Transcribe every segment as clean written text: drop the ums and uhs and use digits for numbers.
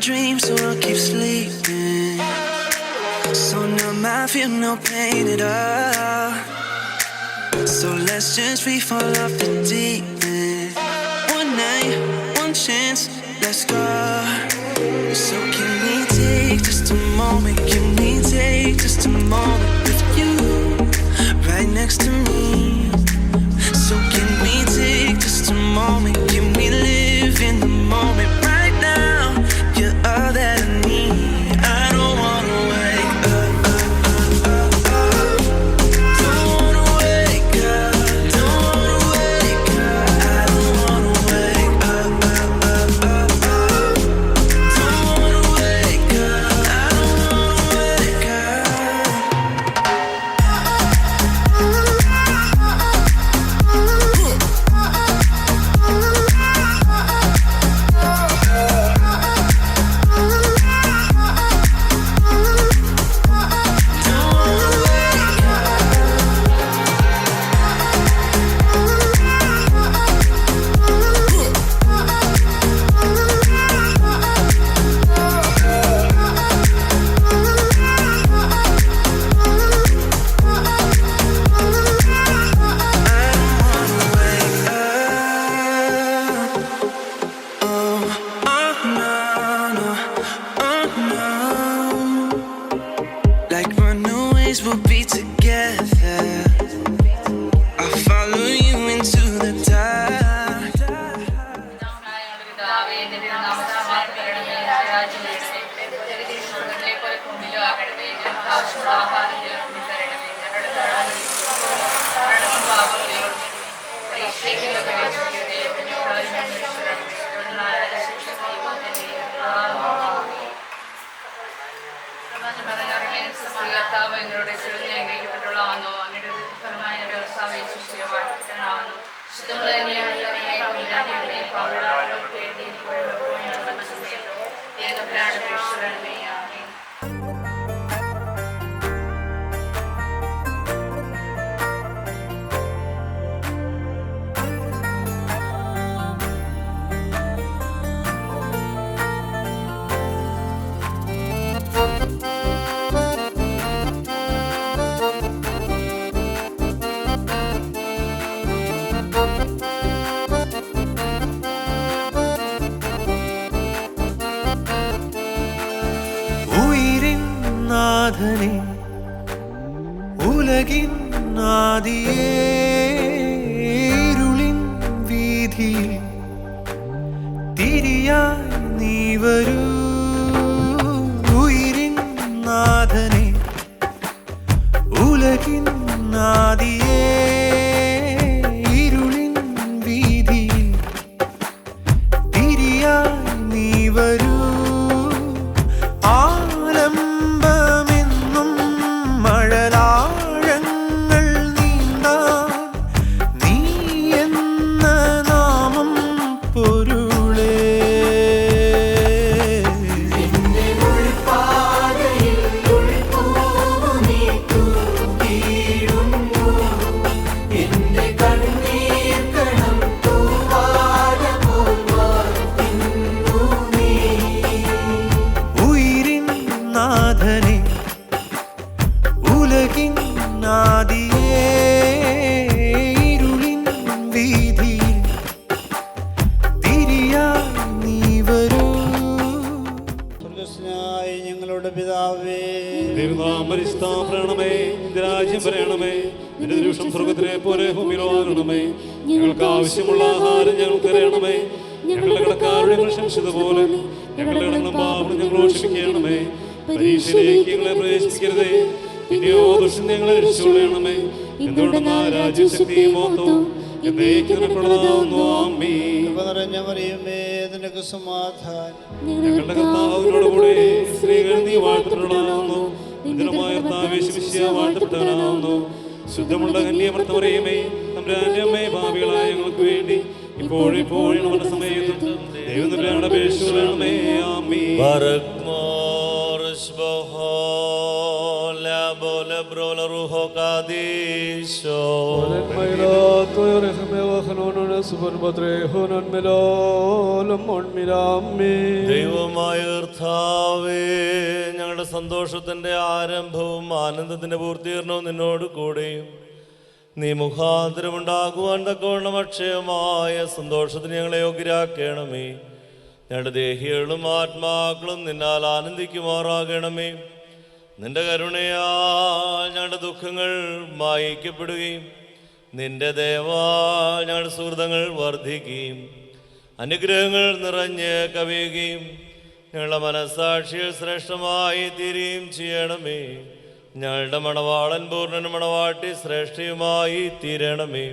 dreams, so I'll keep sleeping. So numb, I feel no pain at all. So let's just free fall off the deep end. One night, one chance, let's go. So can we take just a moment? Can we take just a moment with you right next to me? So can we take just a moment? Can we live in the moment right now? You're all that I need. I don't wanna wake up. Don't wanna wake up. Don't wanna wake up. I don't wanna wake up. Don't wanna wake up. I don't wanna wake up. Like runaways, we'll be together. I'll follow you into the dark. നാഥനേ ഉലകിൻ ആദിയേ ഇരുളിൻ വീഥിയിൽ തിരിയായി നീ വരൂ ഉയിരിൻ നാഥനേ ഉലകിൻ ആദിയേ ഇരുളിൻ വീഥിയിൽ തിരിയായി നീ വരൂ ഉലകിൻ ആദിയേ ഇരുളിൻ വീഥിയിൽ തിരിയായി നീ വരൂ. സ്വർഗ്ഗസ്ഥനായ ഞങ്ങളുടെ പിതാവേ, തിരുനാമരിസ്ഥാപരണമേ, രാജ്യം വരണമേ, നിന്റെ തിരുവിഷ്ടം സ്വർഗ്ഗത്തിലെ പോലെ ഭൂമിയിലും ആകണമേ. ഞങ്ങൾക്ക് ആവശ്യമുള്ള ആഹാരം ഞങ്ങൾക്ക് തരണമേ. ഞങ്ങളുടെ കടക്കാരുടെ ഞങ്ങൾ ക്ഷമിച്ചതുപോലെ ഞങ്ങളുടെ കടങ്ങളും പാപങ്ങളും ഞങ്ങളോട് ക്ഷമിക്കണമേ. പരീക്ഷയിലേക്ക് ഞങ്ങളെ പ്രവേശിപ്പിക്കരുതേ, പിന്നെയോ ദുഷ്ടൻ ഞങ്ങളെ രക്ഷിച്ചുകൊള്ളണമേ. എന്തുകൊണ്ടെന്നാൽ രാജ്യവും ശക്തിയും മഹത്വവും എന്നേക്കും നിനക്കുള്ളതാകുന്നു. ആമേൻ. കൃപ നിറഞ്ഞ മറിയമേ, നിനക്ക് സമാധാനം. ഞങ്ങളുടെ കർത്താവിനോടുകൂടെ സ്ത്രീകൾ നീ വാഴ്ത്തപ്പെട്ടവളാകുന്നു. നിന്ദിതമായ കർത്താവേ ശിഷ്യ വാഴ്ത്തപ്പെട്ടവനാകുന്നു. ശുദ്ധമുള്ള കന്യാമറിയമേ, തമ്പുരാന്റെ അമ്മേ, പാപികളായ ഞങ്ങൾക്ക് വേണ്ടി ഇപ്പോഴും ഇപ്പോഴും നമ്മുടെ സമയത്തും ദൈവം തമ്പുരാനോട് അപേക്ഷിച്ചുകൊള്ളണമേ. ആമേൻ. Barak Mor Shboho La Bola brola ruho kadisho. ദൈവമായ കർത്താവേ, ഞങ്ങളുടെ സന്തോഷത്തിന്റെ ആരംഭവും ആനന്ദത്തിന്റെ പൂർത്തീകരണവും നിന്നോട് കൂടെയും നീ മുഖാന്തരമുണ്ടാകുവാൻ തക്കവണ്ണം അക്ഷയമായ സന്തോഷത്തിന് ഞങ്ങളെ യോഗ്യരാക്കണമേ. ഞങ്ങളുടെ ദേഹികളും ആത്മാക്കളും നിന്നാൽ ആനന്ദിക്കുമാറാകണമേ. നിന്റെ കരുണയാൽ ഞങ്ങളുടെ ദുഃഖങ്ങൾ മായിക്കപ്പെടുകയും നിന്റെ ദയവാൽ ഞങ്ങളുടെ സുഹൃതങ്ങൾ വർദ്ധിക്കുകയും അനുഗ്രഹങ്ങൾ നിറഞ്ഞ് കവിയുകയും ഞങ്ങളുടെ മനസ്സാക്ഷികൾ ശ്രേഷ്ഠമായി തീരുകയും ചെയ്യണമേ. ഞങ്ങളുടെ മണവാളൻ പൂർണ്ണൻ മണവാട്ടി ശ്രേഷ്ഠയുമായി തീരണമേ.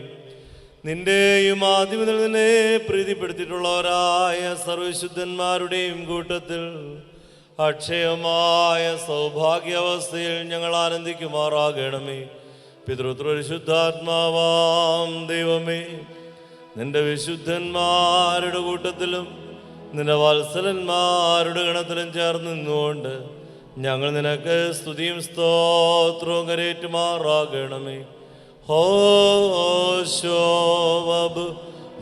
നിന്റെയും ആദ്യം മുതൽ നിന്നെ പ്രീതിപ്പെടുത്തിയിട്ടുള്ളവരായ സർവശുദ്ധന്മാരുടെയും കൂട്ടത്തിൽ അക്ഷയമായ സൗഭാഗ്യാവസ്ഥയിൽ ഞങ്ങൾ ആനന്ദിക്കുമാറാകണമേ. പിതൃത്വശുദ്ധാത്മാവാം ദൈവമേ, നിന്റെ വിശുദ്ധന്മാരുടെ കൂട്ടത്തിലും നിന്റെ വത്സലന്മാരുടെ ഗണത്തിലും ചേർന്ന് നിന്നുകൊണ്ട് ഞങ്ങൾ നിനക്ക് സ്തുതിയും സ്തോത്രവും കരേറ്റുമാറാകണമേ. ഹോശോവബ്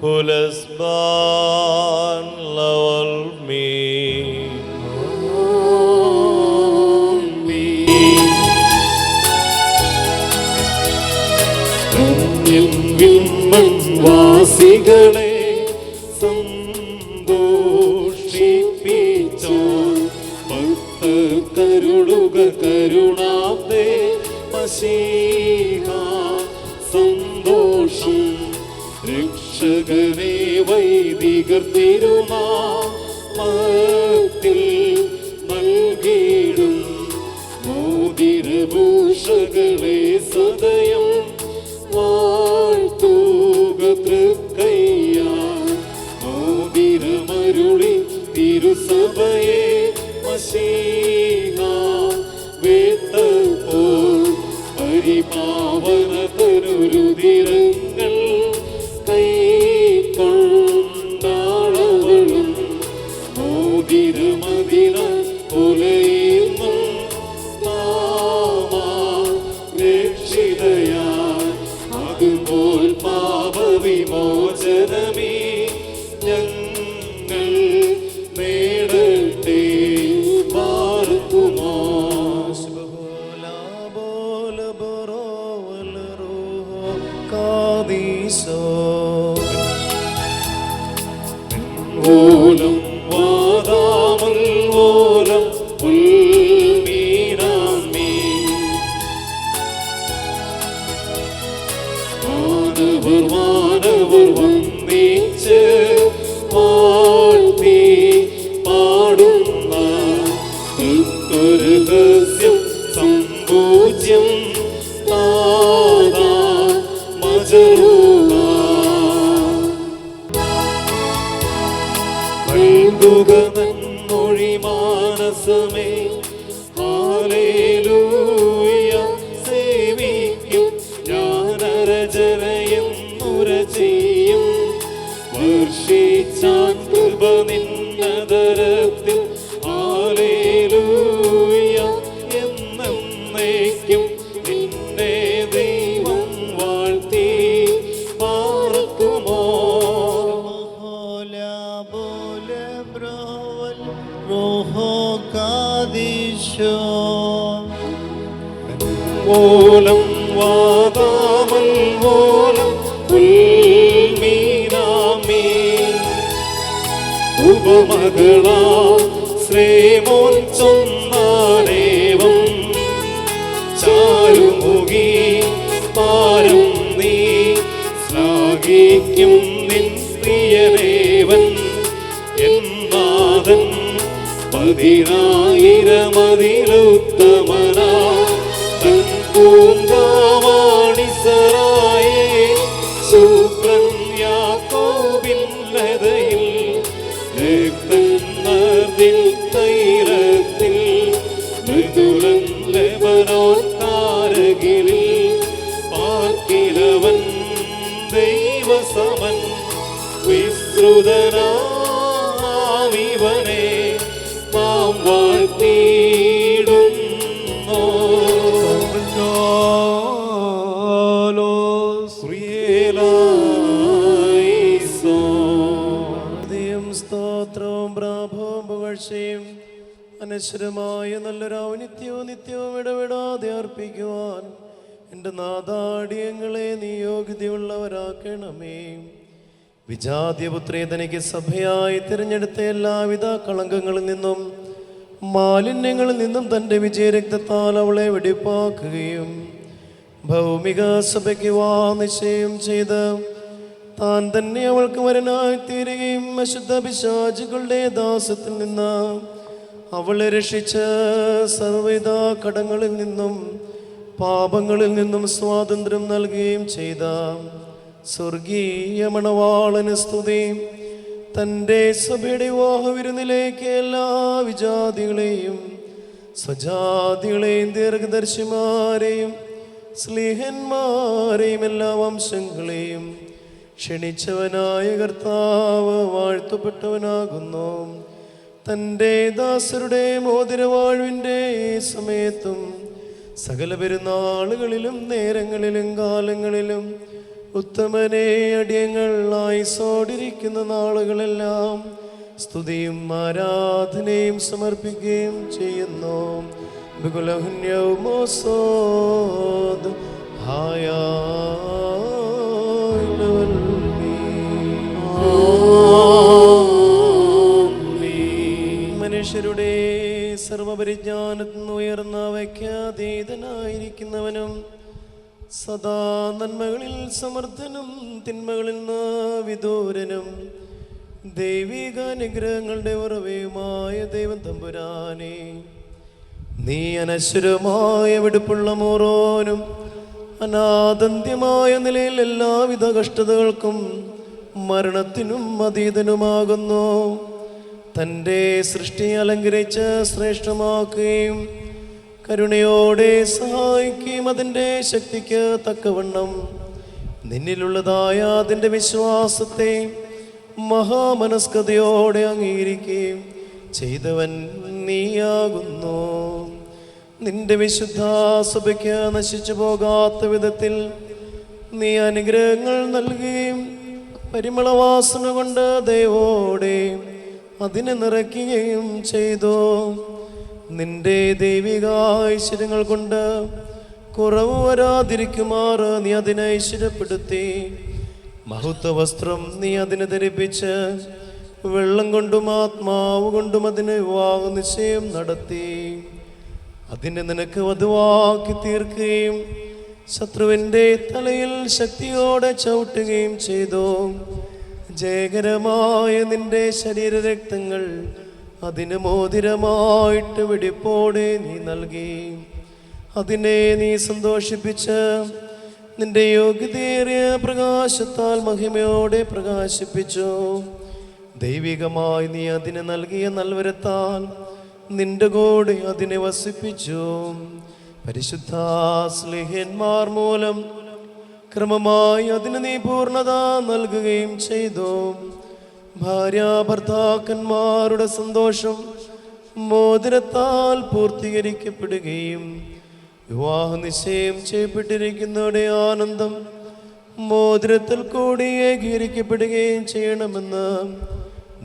ഹുലസ്ബാൻ ലവൽ മീ വാസികളെ സന്തോഷിപ്പിച്ചോ കരുളുക കരുണാബ്ദേ മശീഹ സന്തോഷം രക്ഷകനെ വൈദികർ തിരുനാമത്തിൽ നൽകിയിടും മോതിരഭൂഷകളെ സദയം വാഴ്ത്തുക തൃക്കയ്യാൽ മോതിരമരുളി തിരുസഭയെ മശീഹ വേത്തപ്പോൾ പരിപാവന തരുരുതിരങ്ങൾ കൈക്കൊണ്ടാളവളും മോതിരമതിനാൽ കൊലയുന്നും നാമാ രക്ഷിതയാൽ അതുപോൽ പാപവിമോചനമേ ഞങ്ങൾ നേടട്ടെ. ഓലം വാദാമൽ ഓലം ഉൽമീനാമീ വാനവർ വന്ദിച്ച് വാഴ്ത്തി പാടുന്ന രഹസ്യം സമ്പൂജ്യം നാദാ മജറൂഹ നൽകുക നന്മൊഴി മാനസമേ ഹല്ലേലൂയ സേവിക്കും ജ്ഞാനരചനയെന്നുര ചെയ്യും വർഷിച്ചാൻ കൃപ നിന്നതരത്തിൽ ഹല്ലേലൂയ എന്നേക്കും നിന്നെ ദൈവം വാഴ്ത്തി പാർക്കുമോ. ഓലം വാദാമൽ ഓലം ഉൽമീനാമീ ഉപമകളാ ശ്രേമോൻ ചൊന്നാരേവം ചാരുമുഖി പാരം നീ ശ്ലാഘിക്കും നിൻ പ്രിയദേവൻ എന്നാഥൻ പതിനായിരമതിലുത്തമനാ തൻ പൂങ്കാവാണിസറായേ ശൂക്രൻ യാക്കോബിൻ ലതയിൽ രക്തന്നതിൽ തൈലത്തിൽ മൃദുലൻ ലെബനോൻ താരകിലിൽ പാർക്കിലവൻ ദൈവസമൻ വിശ്രുതനാവിവനെ നാം വാഴ്ത്തിയിടുന്നു. സ്തോത്രവും പ്രാഭവും പുകഴ്ചയും അനശ്വരമായ നല്ലൊരു ഔന്നിത്യവും നിത്യവും ഇടപെടാതെ അർപ്പിക്കുവാൻ എൻ്റെ നാഥാടിയങ്ങളെ നീ യോഗ്യതയുള്ളവരാക്കണമേ. വിജാത്യപുത്രേ, തനിക്ക് സഭയായി തിരഞ്ഞെടുത്ത എല്ലാവിധ കളങ്കങ്ങളിൽ നിന്നും മാലിന്യങ്ങളിൽ നിന്നും തൻ്റെ വിജയരക്തത്താൽ അവളെ വെടിപ്പാക്കുകയും ഭൗമിക സഭയ്ക്ക് നിശ്ചയം ചെയ്ത് താൻ തന്നെ അവൾക്ക് വരനായി തീരുകയും അശുദ്ധ പിശാചുകളുടെ ദാസത്തിൽ നിന്ന് അവളെ രക്ഷിച്ച് സർവ്വവിധ കടങ്ങളിൽ നിന്നും പാപങ്ങളിൽ നിന്നും സ്വാതന്ത്ര്യം നൽകുകയും ചെയ്ത സ്വർഗീയ മണവാളന് സ്തുതി. തൻ്റെ സഭയുടെ വിവാഹവിരുന്നിലേക്ക് എല്ലാ വിജാതികളെയും സ്വജാതികളെയും ദീർഘദർശിമാരെയും സ്ലീഹന്മാരെയും എല്ലാ വംശങ്ങളെയും ക്ഷണിച്ചവനായ കർത്താവ് വാഴ്ത്തപ്പെട്ടവനാകുന്നു. തൻ്റെ ദാസരുടെ മോതിരവാഴ്വിൻ്റെ സമയത്തും സകല പെരുന്നാളുകളിലും നേരങ്ങളിലും കാലങ്ങളിലും ഉത്തമനെ അടിയങ്ങൾ ആയുസ്സോടിരിക്കുന്ന നാളുകളെല്ലാം സ്തുതിയും ആരാധനയും സമർപ്പിക്കുകയും ചെയ്യുന്നു. ബിഗുലഹുന്യൗമോസോദ് ഹായാ മനുഷ്യരുടെ സർവപരിജ്ഞാനത്തിന് ഉയർന്ന വയ്ക്കാതീതനായിരിക്കുന്നവനും സദാ നന്മകളിൽ സമർത്ഥനും തിന്മകളിൽ നിന്ന് വിദൂരനും ദൈവിക അനുഗ്രഹങ്ങളുടെ ഉറവയുമായ ദൈവം തമ്പുരാനെ, നീ അനശ്വരമായ വെടുപ്പുള്ള മോറോനും അനാദന്ത്യമായ നിലയിൽ എല്ലാവിധ കഷ്ടതകൾക്കും മരണത്തിനും അതീതനുമാകുന്നു. തൻ്റെ സൃഷ്ടി അലങ്കരിച്ച് ശ്രേഷ്ഠമാക്കുകയും കരുണയോടെ സഹായിക്കുകയും അതിൻ്റെ ശക്തിക്ക് തക്കവണ്ണം നിന്നിലുള്ളതായ അതിൻ്റെ വിശ്വാസത്തെ മഹാമനസ്കതയോടെ അംഗീകരിക്കുകയും ചെയ്തവൻ നീയാകുന്നു. നിന്റെ വിശുദ്ധ സഭയ്ക്ക് നശിച്ചു പോകാത്ത വിധത്തിൽ നീ അനുഗ്രഹങ്ങൾ നൽകുകയും പരിമളവാസന കൊണ്ട് ദൈവോടെ അതിനെ നിറയ്ക്കുകയും ചെയ്തു. നിന്റെ ദൈവിക ഐശ്വര്യങ്ങൾ കൊണ്ട് കുറവ് വരാതിരിക്കുമാറ് നീ അതിനെ ഐശ്വര്യപ്പെടുത്തി. മഹത്വ വസ്ത്രം നീ അതിനെ ധരിപ്പിച്ച് വെള്ളം കൊണ്ടും ആത്മാവ് കൊണ്ടും അതിന് വിവാഹ നിശ്ചയം നടത്തി. അതിനെ നിനക്ക് വധുവാക്കി തീർക്കുകയും ശത്രുവിൻ്റെ തലയിൽ ശക്തിയോടെ ചവിട്ടുകയും ചെയ്തു. ജയകരമായ നിന്റെ ശരീരരക്തങ്ങൾ അതിന് മോതിരമായിട്ട് വെടിപ്പോടെ നീ നൽകി. അതിനെ നീ സന്തോഷിപ്പിച്ച് നിന്റെ യോഗ്യതയേറിയ പ്രകാശത്താൽ മഹിമയോടെ പ്രകാശിപ്പിച്ചു. ദൈവികമായി നീ അതിന് നൽകിയ നൽവരത്താൽ നിന്റെ കൂടെ അതിനെ വസിപ്പിച്ചു. പരിശുദ്ധ സ്ലേഹന്മാർ മൂലം ക്രമമായി അതിന് നീ പൂർണ്ണത നൽകുകയും ചെയ്തു. ഭാര്യാഭർത്താക്കന്മാരുടെ സന്തോഷം മോതിരത്താൽ പൂർത്തീകരിക്കപ്പെടുകയും വിവാഹ നിശ്ചയം ചെയ്യപ്പെട്ടിരിക്കുന്നവരുടെ ആനന്ദം മോതിരത്തിൽ കൂടി ഏകീകരിക്കപ്പെടുകയും ചെയ്യണമെന്ന്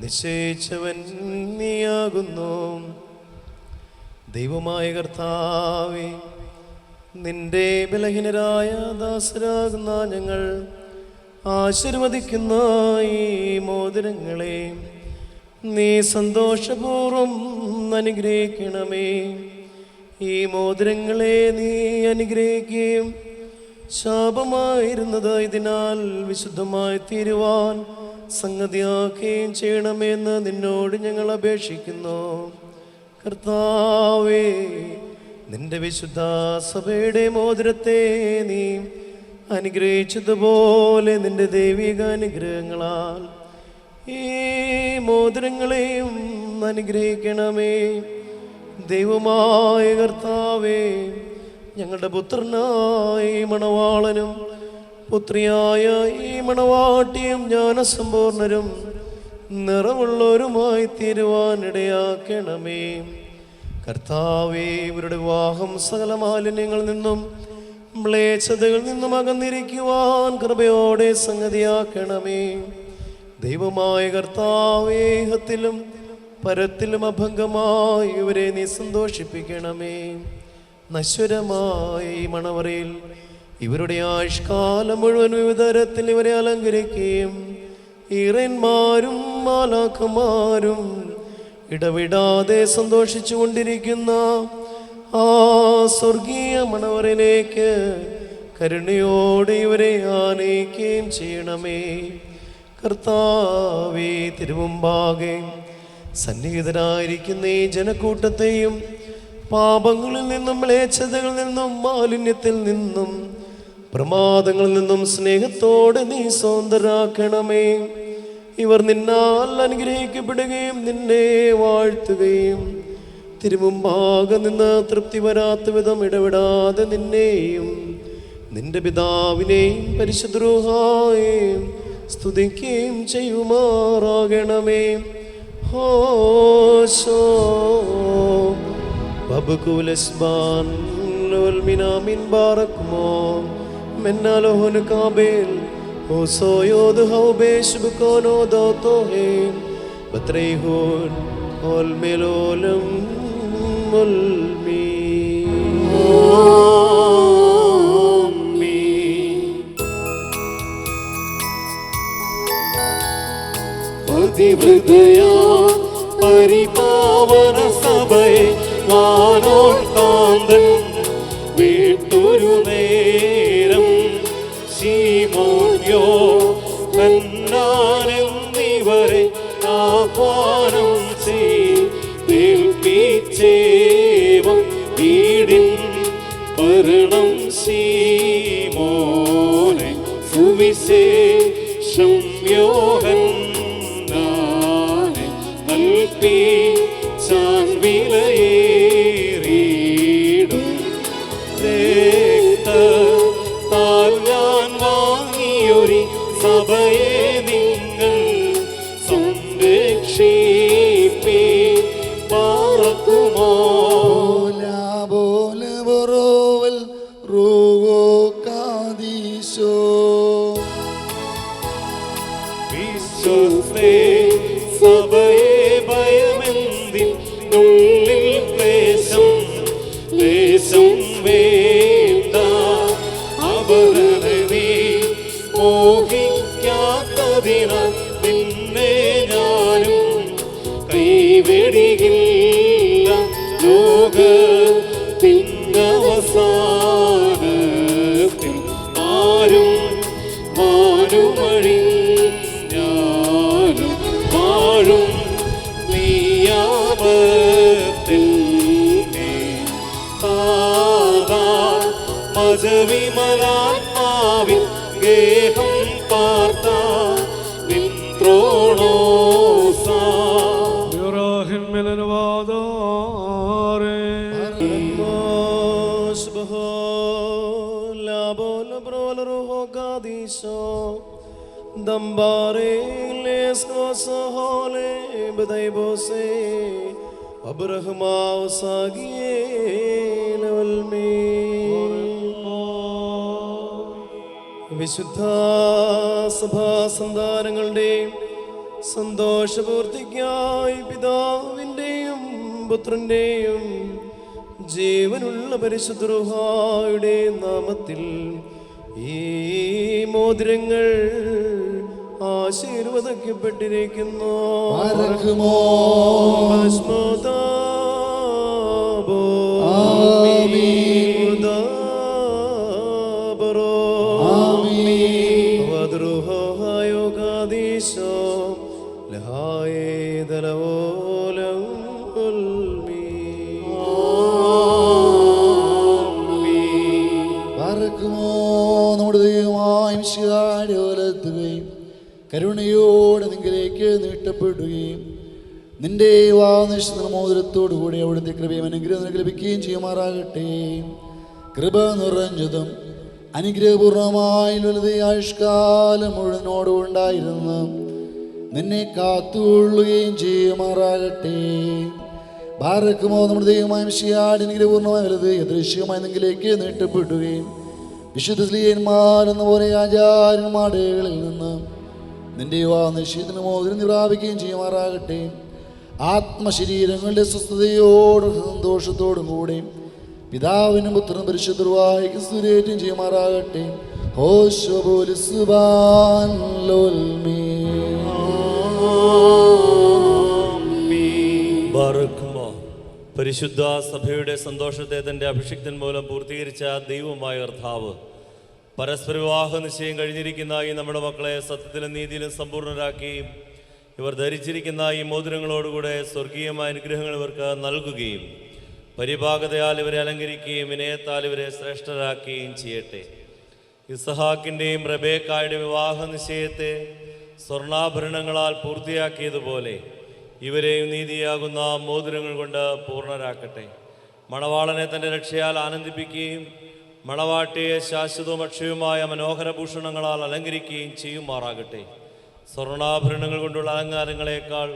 നിശ്ചയിച്ചവൻ നീയാകുന്നു. ദൈവമായ കർത്താവേ, നിന്റെ ബലഹീനരായ ദാസരാകുന്ന ഞങ്ങൾ ആശീർവദിക്കുന്ന ഈ മോതിരങ്ങളെ നീ സന്തോഷപൂർവം അനുഗ്രഹിക്കണമേ. ഈ മോതിരങ്ങളെ നീ അനുഗ്രഹിക്കുകയും ശാപമായിരുന്നത് ഇതിനാൽ വിശുദ്ധമായി തീരുവാൻ സംഗതിയാക്കുകയും ചെയ്യണമെന്ന് നിന്നോട് ഞങ്ങൾ അപേക്ഷിക്കുന്നു. കർത്താവേ, നിന്റെ വിശുദ്ധ സഭയുടെ മോതിരത്തെ നീ അനുഗ്രഹിച്ചതുപോലെ നിന്റെ ദൈവിക അനുഗ്രഹങ്ങളാൽ ഈ മോതിരങ്ങളെയും അനുഗ്രഹിക്കണമേ. ദൈവമായ കർത്താവേ, ഞങ്ങളുടെ പുത്രനായ ഈ മണവാളനും പുത്രിയായ ഈ മണവാട്ടിയും ജ്ഞാനസമ്പൂർണരും നിറമുള്ളവരുമായി തീരുവാനിടയാക്കണമേ. കർത്താവേ, ഇവരുടെ വിവാഹം സകല മാലിന്യങ്ങളിൽ നിന്നും മ്ലേച്ഛതകളിൽ നിന്നും അകന്നിരിക്കുവാൻ കൃപയോടെ സംഗതിയാക്കണമേ. ദൈവമായ കർത്താവേഹത്തിലും പരത്തിലും അഭംഗമായി ഇവരെ നീ സന്തോഷിപ്പിക്കണമേ. നശ്വരമായ ഈ മണവറയിൽ ഇവരുടെ ആയുഷ്കാലം മുഴുവൻ വിവിധ തരത്തിൽ ഇവരെ അലങ്കരിക്കുകയും ഈറന്മാരും മാലാഖമാരും ഇടവിടാതെ സന്തോഷിച്ചു കൊണ്ടിരിക്കുന്ന ആ സ്വർഗീയ മണവറിലേക്ക് കരുണയോടെ ഇവരെ ആനയിക്കുകയും ചെയ്യണമേ. കർത്താവേ, തിരുമുമ്പാകെ സന്നിഹിതരായിരിക്കുന്ന ഈ ജനക്കൂട്ടത്തെയും പാപങ്ങളിൽ നിന്നും മ്ലേച്ഛതകളിൽ നിന്നും മാലിന്യത്തിൽ നിന്നും പ്രമാദങ്ങളിൽ നിന്നും സ്നേഹത്തോടെ നീ സ്വതന്ത്രരാക്കണമേ. ഇവർ നിന്നാൽ അനുഗ്രഹിക്കപ്പെടുകയും നിന്നെ വാഴ്ത്തുകയും തിരുമുമ്പാകെ നിന്ന് തൃപ്തി വരാത്ത വിധം ഇടപെടാതെ നിന്നെയും നിന്റെ പിതാവിനെയും പരിശുദ്ധ റൂഹായെയും സ്തുതിക്കുകയും ചെയ്യുമാറാകണമേ. ഹോശോ ബബുകുലസ്ബാൻ ലോൽ മിനാമിൻ ബാറക്മോ മെന്നാലോഹൻ കാബേൽ ഹോസോയോദ് ഹൗബേഷ് ബുക്കോനോ ദോതോഹേ ബത്രൈഹോൻ ഓൽ മെലോലം മുൽമീ. അതിവൃതയാ പരിപാവന സഭയെ വാനോൾ കാന്തൻ വീട്ടൊരു നേരം ശീമോന്യോ എന്നിവരെ ആഹ്വാനം ചെയ്തേൽപ്പിച്ചേവം വീടിൻ ഭരണം ശീമോനെ സുവിശേഷം യോഹന്നാനെ നൽകിച്ചാൻ വിലയേറിയിടും രക്തത്താൽ ഞാൻ വാങ്ങിയൊരു സഭയെ നിങ്ങൾ സംരക്ഷിപ്പി പാർക്കുമോ. വിശ്വസ്തേ സഭയെ ഭയമെന്തിനുള്ളിൽ ദേശം വേണ്ട അവരനെ മോഹിക്കാത്തതിനാൽ നിന്നെ ഞാനും കൈവെടികില്ല. ലോകത്തിനവസാനത്തിൽ ആരും മാനുമഴിഞ്ഞാലും വാഴും നീയാപത്തിൽ മജവിമലാത്മാവിൽ ഗേഹം പാർത്ത നിന്ത്രോണോസാ Dambare les kosahole bdai bose Abrahama usagie levalme വിശുദ്ധ സഭാസന്താനങ്ങളുടെയും സന്തോഷപൂർത്തിക്കായി പിതാവിൻ്റെയും പുത്രൻ്റെയും ജീവനുള്ള പരിശുദ്ധ റൂഹായുടെ നാമത്തിൽ ഈ മോതിരങ്ങൾ ആശീർവദിക്കപ്പെട്ടിരിക്കുന്നു. നമ്മുടെ ദൈവമായ മിശിഹായുടെ വലത്തുകയും കരുണയോടെ നിങ്ങളിലേക്ക് നീട്ടപ്പെടുകയും നിന്റെ വാനിഷ്ഠമോദരത്തോടു കൂടി അവിടുത്തെ കൃപയും അനുഗ്രഹം ലഭിക്കുകയും ചെയ്യുമാറാകട്ടെ. കൃപ നിറഞ്ഞതും അനുഗ്രഹപൂർണമായി വലുത് ആയുഷ്കാലം മുഴുവനോടും ഉണ്ടായിരുന്നു നിന്നെ കാത്തുകൊള്ളുകയും ചെയ്യുമാറാകട്ടെ. ഭാരക്കുമോ നമ്മുടെ ദൈവമായ മിശിഹായുടെ അനുഗ്രഹപൂർണമായ വലുത് യദൃശ്യമായി നിങ്ങളിലേക്ക് നീട്ടപ്പെടുകയും വിശുദ്ധ സ്ലീഹന്മാരെന്ന പോലെ ആചാര്യന്മാരുടെ ഇടയിൽ നിന്ന് നിന്റെ നിശ്ചയത്തിന് മോതിരം പ്രാപിക്കുകയും ചെയ്യുമാറാകട്ടെ. ആത്മശരീരങ്ങളുടെ സ്വസ്ഥതയോടും സന്തോഷത്തോടും കൂടെ പിതാവിനും പുത്രനും പരിശുദ്ധവായിക്ക് സ്തുതിയേറ്റം ചെയ്യുമാറാകട്ടെ. പരിശുദ്ധ സഭയുടെ സന്തോഷത്തെ തൻ്റെ അഭിഷിക്തൻ മൂലം പൂർത്തീകരിച്ച ദൈവമായ കർത്താവ് പരസ്പര വിവാഹ നിശ്ചയം കഴിഞ്ഞിരിക്കുന്ന ഈ നമ്മുടെ മക്കളെ സത്യത്തിലും നീതിയിലും സമ്പൂർണ്ണരാക്കി ഇവർ ധരിച്ചിരിക്കുന്ന ഈ മോതിരങ്ങളോടുകൂടെ സ്വർഗീയമായ അനുഗ്രഹങ്ങൾ ഇവർക്ക് നൽകുകയും പരിഭാഗതയാൽ ഇവരെ അലങ്കരിക്കുകയും വിനയത്താൽ ഇവരെ ശ്രേഷ്ഠരാക്കുകയും ചെയ്യട്ടെ. ഇസഹാക്കിൻ്റെയും റബേക്കായുടെയും വിവാഹ നിശ്ചയത്തെ സ്വർണ്ണാഭരണങ്ങളാൽ പൂർത്തിയാക്കിയതുപോലെ ഇവരെയും നീതിയാകുന്ന മോതിരങ്ങൾ കൊണ്ട് പൂർണ്ണരാക്കട്ടെ. മണവാളനെ തൻ്റെ രക്ഷയാൽ ആനന്ദിപ്പിക്കുകയും മണവാട്ടിയെ ശാശ്വതവും അക്ഷയവുമായ മനോഹര ഭൂഷണങ്ങളാൽ അലങ്കരിക്കുകയും ചെയ്യുമാറാകട്ടെ. സ്വർണ്ണാഭരണങ്ങൾ കൊണ്ടുള്ള അലങ്കാരങ്ങളെക്കാൾ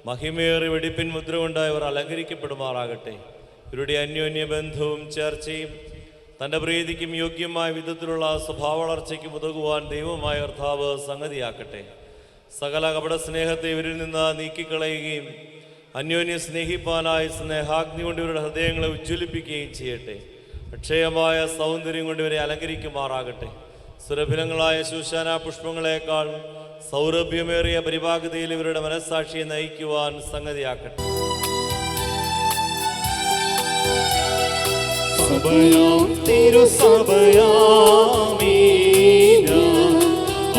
മഹിമേറി വെടിപ്പിൻ മുദ്ര കൊണ്ട് ഇവർ അലങ്കരിക്കപ്പെടുമാറാകട്ടെ. ഇവരുടെ അന്യോന്യ ബന്ധവും ചേർച്ചയും തൻ്റെ പ്രീതിക്കും യോഗ്യമായ വിധത്തിലുള്ള സ്വഭാവ വളർച്ചയ്ക്കും ഉതകുവാൻ ദൈവമായ കർത്താവ് സംഗതിയാക്കട്ടെ. സകല കപട സ്നേഹത്തെ ഇവരിൽ നിന്ന് നീക്കിക്കളയുകയും അന്യോന്യം സ്നേഹിപ്പാനായി സ്നേഹാഗ്നി കൊണ്ട് ഇവരുടെ ഹൃദയങ്ങളെ ഉജ്ജ്വലിപ്പിക്കുകയും ചെയ്യട്ടെ. അക്ഷയമായ സൗന്ദര്യം കൊണ്ട് ഇവരെ അലങ്കരിക്കുമാറാകട്ടെ. സുരഭിലങ്ങളായ ശൂശാന പുഷ്പങ്ങളെക്കാൾ സൗരഭ്യമേറിയ പരിഭാഗതയിൽ ഇവരുടെ മനസ്സാക്ഷിയെ നയിക്കുവാൻ സംഗതിയാക്കട്ടെ.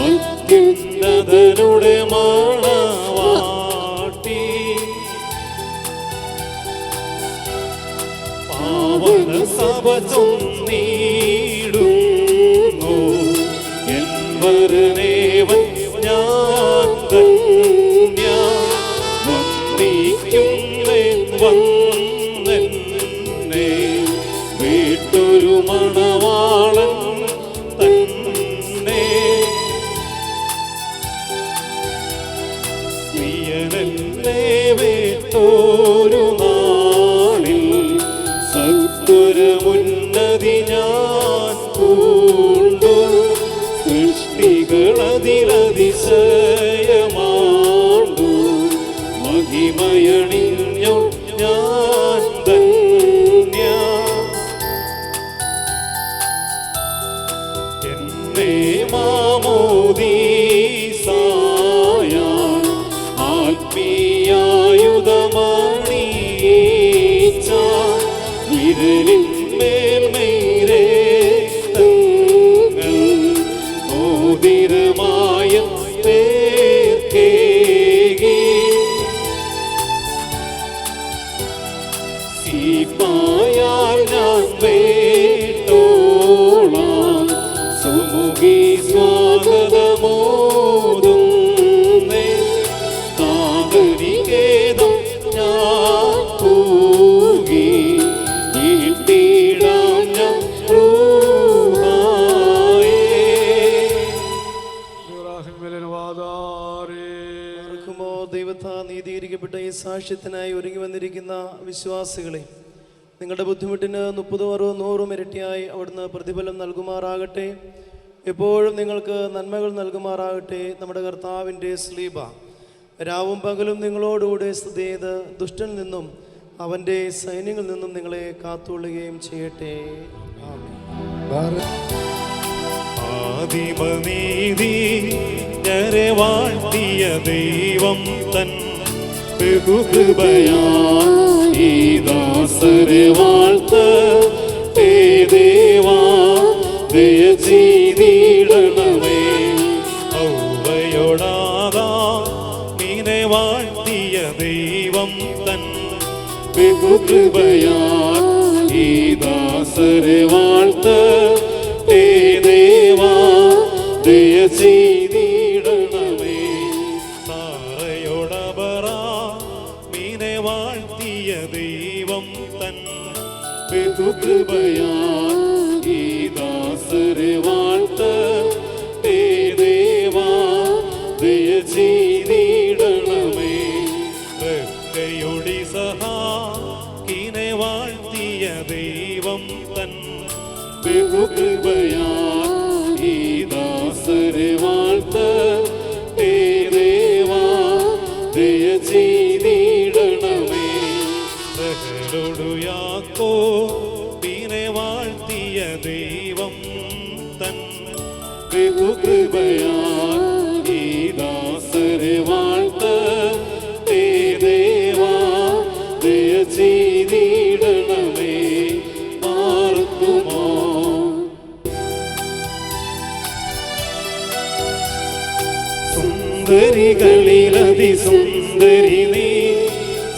അത്യുന്നതനുടെ മണവാട്ടി പാവന സഭ ചൊന്നീടുന്നു എൻ വരനേവൻ ഞാൻ ധന്യ വന്ദിക്കും വന്നെന്നെ വീട്ടൊരു മണവാളൻ തന്നെ വീട്ടൊരു നാളിൽ സത്വരമുന്നതി ഞാൻ പൂണ്ടു സൃഷ്ടികളതിലതിശയമാണ്ടു മഹിമയണിഞ്ഞു ഞാൻ ധന്യ എന്നെ മാമോദീസായ ആത്മീയായുധമണിയിച്ച വിരലിന്മേൽ മേരേത്തങ്ങൾ മോതിരമായ പേർക്കേകി സീപ്പായാൽ ഞാൻ വേട്ടോളാം സുമുഖി സ്വാഗതമോതുന്നേ താകരികേതം ഞാൻ പൂകി വീട്ടിടാം ഞാൻ ദൈവത്താ നീതീകരിക്കപ്പെട്ട ഈ സാക്ഷ്യത്തിനായി ഒരുങ്ങി വന്നിരിക്കുന്ന വിശ്വാസികളെ നിങ്ങളുടെ ബുദ്ധിമുട്ടിന് 30, 60, 100 ഇരട്ടിയായി അവിടുന്ന് പ്രതിഫലം നൽകുമാറാകട്ടെ. എപ്പോഴും നിങ്ങൾക്ക് നന്മകൾ നൽകുമാറാകട്ടെ. നമ്മുടെ കർത്താവിൻ്റെ സ്ലീബ രാവും പകലും നിങ്ങളോടുകൂടെ സ്തുതി ചെയ്ത് ദുഷ്ടനിൽ നിന്നും അവൻ്റെ സൈന്യങ്ങളിൽ നിന്നും നിങ്ങളെ കാത്തുകൊള്ളുകയും ചെയ്യട്ടെ. ആദിമനീതി ഞരെ വാഴ്ത്തിയ ദൈവം തൻ ബഹുകൃപയാ ഈ ദാസരെ വാഴ്ത്തേ ദേവാ ദയ ചെയ്തിടണമേ. ഔവയോടാകാ നീനെ വാഴ്ത്തിയ ദൈവം തൻ ബഹുകൃപയാ ഈ ദാസരെ വാഴ്ത്തേ ദേവാ ദയ ചെയ്തിടണമേ. സാറയോടബറാ നീനെ വാഴ്ത്തിയ ദൈവം തൻ ബഹുകൃപയാ ഈ ദാസരെ വാഴ്ത്തേ ദേവാ ദയ ചെയ്തിടണമേ. റബ്ബയുടെ സഹായിനെ വാഴ്ത്തിയ ദൈവം തൻ ബഹുകൃപയാ ബഹുകൃപയാൽ ഈ ദാസരെ വാഴ്ത്തേ ദേവാ, ദയ ചെയ്തിടണമേ പാർക്കുമോ. സുന്ദരികളിലതിസുന്ദരി നീ,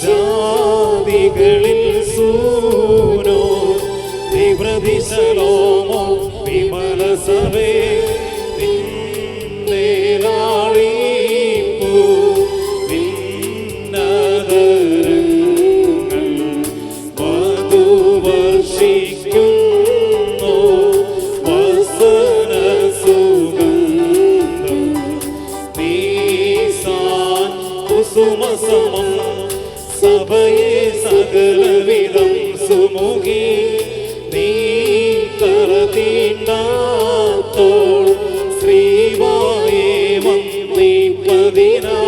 ജാതികളിൽ സൂനോ പ്രതിശലോമോ വിമല സഭേ നിന്നേലാളീപ്പൂ നിന്നതരങ്ങൾ വധുവർഷിക്കുന്നു വസന സുഗന്ധം നീസാൻ കുസുമസമം സഭയെ സകലവിധം സുമുഖി നീ കറതീണ്ടാത്തോൾ ശ്രീവായേ വന്നീപ്പതിനാ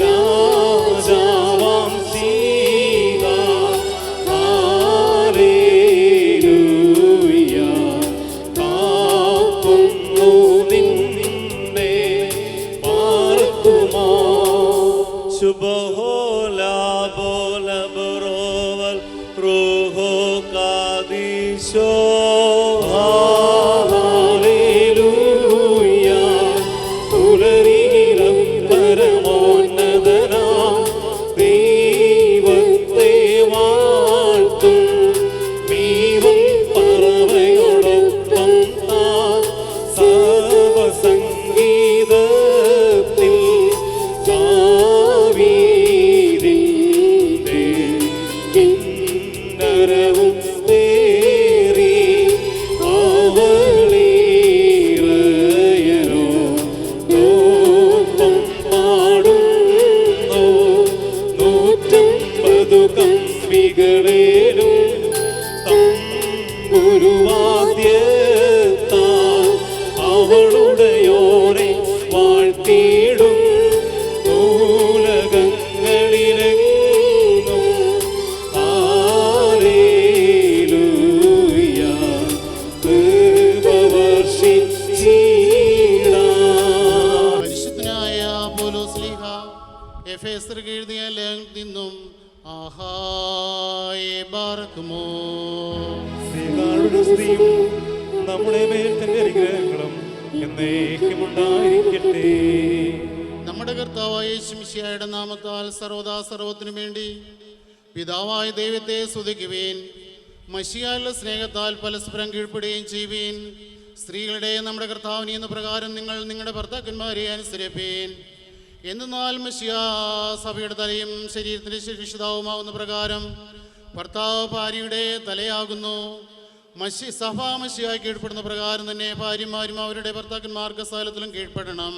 രാജാവാം സീതാ. ഹല്ലേലൂയ കാക്കുന്നു നിന്നെ പാർക്കുമോ. ശുഭഹോലാ ബോല ബറോവൽ റൂഹോ കാദീശോ. ഹല്ലേലൂയ പുലരിയിലും പരമോന്നതനാം ദൈവത്തെ വാഴ്ത്തും ദൈവം പറവയോടൊപ്പം സർവസംഗീതത്തിൽ ദാവീദിന്റെ കിന്നരവും തേറി അവളീറയരോ ലോകം പാടുന്നു 150 കമ്പികളേലും തമ്പുരുവാദ്യത്താൽ അവളുടെയോനെ വാഴ്ത്തിയിടും മൂലകങ്ങളിലെങ്ങും. ഹല്ലേലൂയ കൃപവർഷിച്ചിടാം. പരിശുദ്ധനായ പൗലോസ്ലീഹ എഫേസ്യർക്ക് എഴുതിയ ലേഖനത്തിൽ നിന്നും ആഹായേ ബാറക്കുമോ. ശ്രീകാരുടെ സ്ത്രീയും നമ്മുടെ മേൽ തന്റെ അനുഗ്രഹങ്ങളും എന്നേക്കുമുണ്ടായിരിക്കട്ടെ. നമ്മുടെ കർത്താവായ യേശുമിശിഹായുടെ നാമത്താൽ സർവദാ സർവത്തിനു വേണ്ടി പിതാവായ ദൈവത്തെ സ്തുതിക്കുവീൻ. മശിഹായുള്ള സ്നേഹത്താൽ പരസ്പരം കീഴ്പ്പെടുകയും ചെയ്യുവീൻ. സ്ത്രീകളുടെ നമ്മുടെ കർത്താവിനെ എന്ന പ്രകാരം നിങ്ങൾ നിങ്ങളുടെ ഭർത്താക്കന്മാരെ അനുസരിപ്പീൻ. എന്നാൽ മശിഹാ സഭയുടെ തലയും ശരീരത്തിൻ്റെ ശിക്ഷിതാവുമാവുന്ന പ്രകാരം ഭർത്താവ് ഭാര്യയുടെ തലയാകുന്നു. സഭ മശിഹായി കീഴ്പ്പെടുന്ന പ്രകാരം തന്നെ ഭാര്യമാരും അവരുടെ ഭർത്താക്കന്മാർക്ക് സകലത്തിലും കീഴ്പ്പെടണം.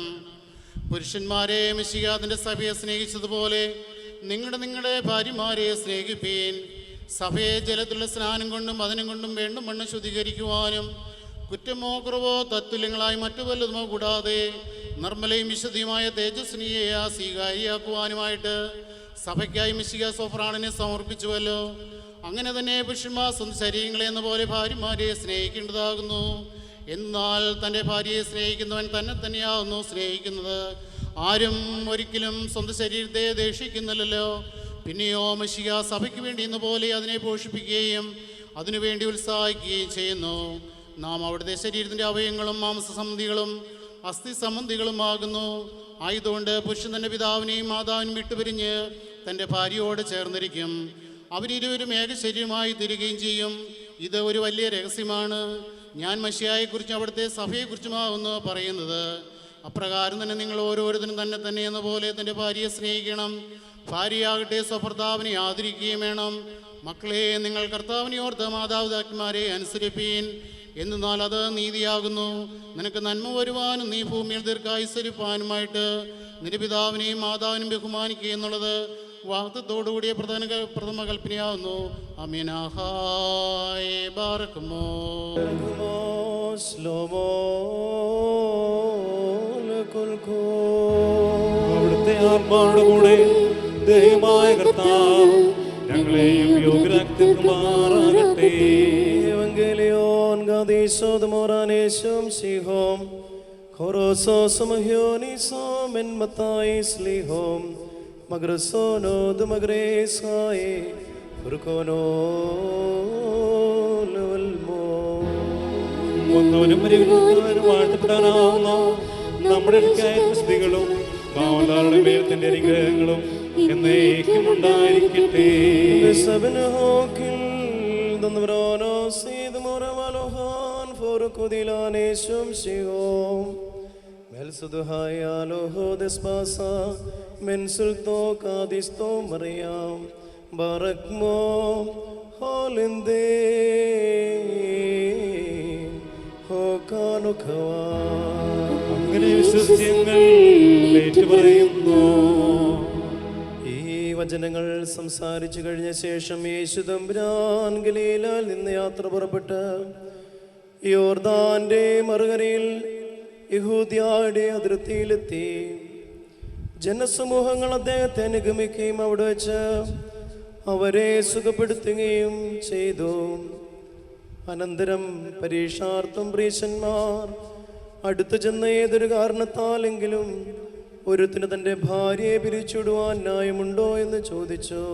പുരുഷന്മാരെ മശിഹാ തൻ്റെ സഭയെ സ്നേഹിച്ചതുപോലെ നിങ്ങളുടെ ഭാര്യമാരെ സ്നേഹിപ്പീൻ. സഭയെ ജലത്തിലുള്ള സ്നാനം കൊണ്ടും വചനം കൊണ്ടും വേണ്ടും വണ്ണം ശുദ്ധീകരിക്കുവാനും കുറ്റമോ കുറവോ തത്തുല്യങ്ങളായി മറ്റു വല്ലതുമോ കൂടാതെ നിർമ്മലയും വിശുദ്ധിയുമായ തേജസ്വിനിയെ സ്വീകാര്യയാക്കുവാനുമായിട്ട് സഭയ്ക്കായി മിശിഹാ സ്വപ്രാണനെ സമർപ്പിച്ചുവല്ലോ. അങ്ങനെ തന്നെ പുരുഷന്മാർ സ്വന്തം ശരീരങ്ങളെ എന്ന പോലെ ഭാര്യമാരെ സ്നേഹിക്കേണ്ടതാകുന്നു. എന്നാൽ തൻ്റെ ഭാര്യയെ സ്നേഹിക്കുന്നവൻ തന്നെ തന്നെയാകുന്നു സ്നേഹിക്കുന്നത്. ആരും ഒരിക്കലും സ്വന്തം ശരീരത്തെ ദേഷിക്കുന്നില്ലല്ലോ. പിന്നെയോ മിശിഹാ സഭയ്ക്ക് വേണ്ടി എന്ന പോലെ അതിനെ പോഷിപ്പിക്കുകയും അതിനുവേണ്ടി ഉത്സാഹിക്കുകയും ചെയ്യുന്നു. നാം അവിടുത്തെ ശരീരത്തിൻ്റെ അവയവങ്ങളും മാംസസംബന്ധികളും അസ്ഥി സംബന്ധികളുമാകുന്നു. ആയതുകൊണ്ട് പുരുഷൻ തൻ്റെ പിതാവിനെയും മാതാവിനും വിട്ടുപിരിഞ്ഞ് തൻ്റെ ഭാര്യയോട് ചേർന്നിരിക്കും. അവരിരുവരും ഏക ശരീരമായി തീരുകയും ചെയ്യും. ഇത് ഒരു വലിയ രഹസ്യമാണ്. ഞാൻ മശിഹായെക്കുറിച്ചും അവിടുത്തെ സഭയെക്കുറിച്ചുമാകുന്നു പറയുന്നത്. അപ്രകാരം തന്നെ നിങ്ങൾ ഓരോരുത്തരും തന്നെ എന്ന പോലെ തൻ്റെ ഭാര്യയെ സ്നേഹിക്കണം. ഭാര്യയാകട്ടെ സ്വഭർത്താവിനെ ആദരിക്കുകയും വേണം. മക്കളെ, നിങ്ങൾ കർത്താവിനെ ഓർത്ത് മാതാപിതാക്കന്മാരെ അനുസരിപ്പീൻ. എന്നാൽ അത് നീതിയാകുന്നു. നിനക്ക് നന്മ വരുവാനും നീ ഭൂമിയിൽ ദീർഘായുസ്സരിപ്പാനുമായിട്ട് നിന്റെ പിതാവിനെയും മാതാവിനും ബഹുമാനിക്കുക എന്നുള്ളത് വാഗ്ദത്തോടുകൂടിയ പ്രഥമ കൽപ്പനയാവുന്നു. അമീനാഹായ് ബാറക്കുമോ. അവിടുത്തെ ആത്മാവുടെ കൂടെ ദൈവമായ കർത്താവ് ഞങ്ങളെയും യോഗ്യരാക്കുമാറാകട്ടെ. Evangelion gadisod moranesum sihom Horosos Mahionis men Matais Lihom Magrasono de Magresae Furcono Lulmo ഒന്നവനും പരിഗണിക്കുന്നവനും വാഴ്ത്തപ്പെടാനാവുന്ന നമ്മുടെ സ്ത്രീകളും മാവനാളുടെ മേലത്തിന്റെ അനുഗ്രഹങ്ങളും എന്നേക്കും ഉണ്ടായിരിക്കട്ടെ. അങ്ങനെ വിശ്വസ്യങ്ങൾ ഏറ്റുപറയുന്നു. ഈ വചനങ്ങൾ സംസാരിച്ചു കഴിഞ്ഞ ശേഷം യേശു തമ്പുരാൻ ഗലീലയിൽ നിന്ന് യാത്ര പുറപ്പെട്ട് യോർദാന്റെ മറുകരയിൽ യഹൂദ്യയുടെ അതിർത്തിയിലെത്തി. ജനസമൂഹങ്ങൾ അദ്ദേഹത്തെ അനുഗമിക്കുകയും അവിടെ വെച്ച് അവരെ സുഖപ്പെടുത്തുകയും ചെയ്തു. അനന്തരം പരീക്ഷാർത്ഥം പ്രീശന്മാർ അടുത്തു ചെന്ന ഏതൊരു കാരണത്താലെങ്കിലും ഒരുത്തിന് തൻ്റെ ഭാര്യയെ പിരിച്ചുവിടുവാൻ ന്യായമുണ്ടോ എന്ന് ചോദിച്ചു.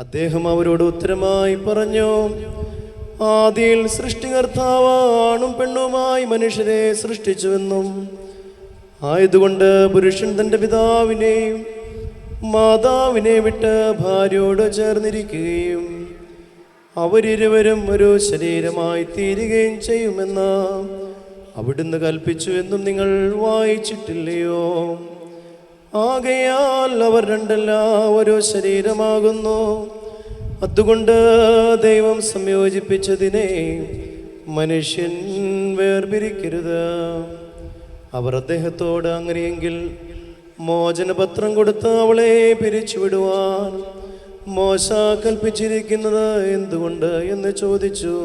അദ്ദേഹം അവരോട് ഉത്തരമായി പറഞ്ഞു, ആദിയിൽ സൃഷ്ടികർത്താവ് ആണും പെണ്ണുമായി മനുഷ്യരെ സൃഷ്ടിച്ചുവെന്നും ആയതുകൊണ്ട് പുരുഷൻ തൻ്റെ പിതാവിനെയും മാതാവിനെ വിട്ട് ഭാര്യയോട് ചേർന്നിരിക്കുകയും അവരിരുവരും ഒരു ശരീരമായി തീരുകയും ചെയ്യുമെന്ന് അവിടുന്ന് കൽപ്പിച്ചു എന്നും നിങ്ങൾ വായിച്ചിട്ടില്ലയോ? ആകയാൽ അവർ രണ്ടല്ല ഓരോ ശരീരമാകുന്നു. അതുകൊണ്ട് ദൈവം സംയോജിപ്പിച്ചതിനെ മനുഷ്യൻ വേർപിരിക്കരുത്. അവർ അദ്ദേഹത്തോട് അങ്ങനെയെങ്കിൽ മോചനപത്രം കൊടുത്ത് അവളെ പിരിച്ചുവിടുവാൻ മോശ കൽപ്പിച്ചിരിക്കുന്നത് എന്തുകൊണ്ട് എന്ന് ചോദിച്ചു.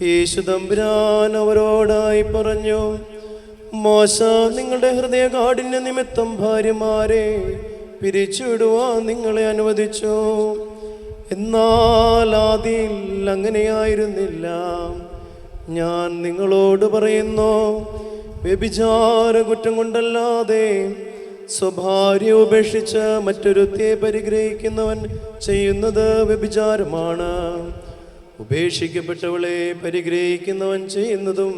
യേശു തമ്പുരാൻ അവരോടായി പറഞ്ഞു, മോശ നിങ്ങളുടെ ഹൃദയകാഠിന്യ നിമിത്തം ഭാര്യമാരെ പിരിച്ചുവിടുവാൻ നിങ്ങളെ അനുവദിച്ചു. എന്നാൽ ആദിയിൽ അങ്ങനെയായിരുന്നില്ല. ഞാൻ നിങ്ങളോട് പറയുന്നു, വ്യഭിചാര കുറ്റം കൊണ്ടല്ലാതെ സ്വഭാര്യ ഉപേക്ഷിച്ച് മറ്റൊരുത്തെ പരിഗ്രഹിക്കുന്നവൻ ചെയ്യുന്നത് വ്യഭിചാരമാണ്. ഉപേക്ഷിക്കപ്പെട്ടവളെ പരിഗ്രഹിക്കുന്നവൻ ചെയ്യുന്നതും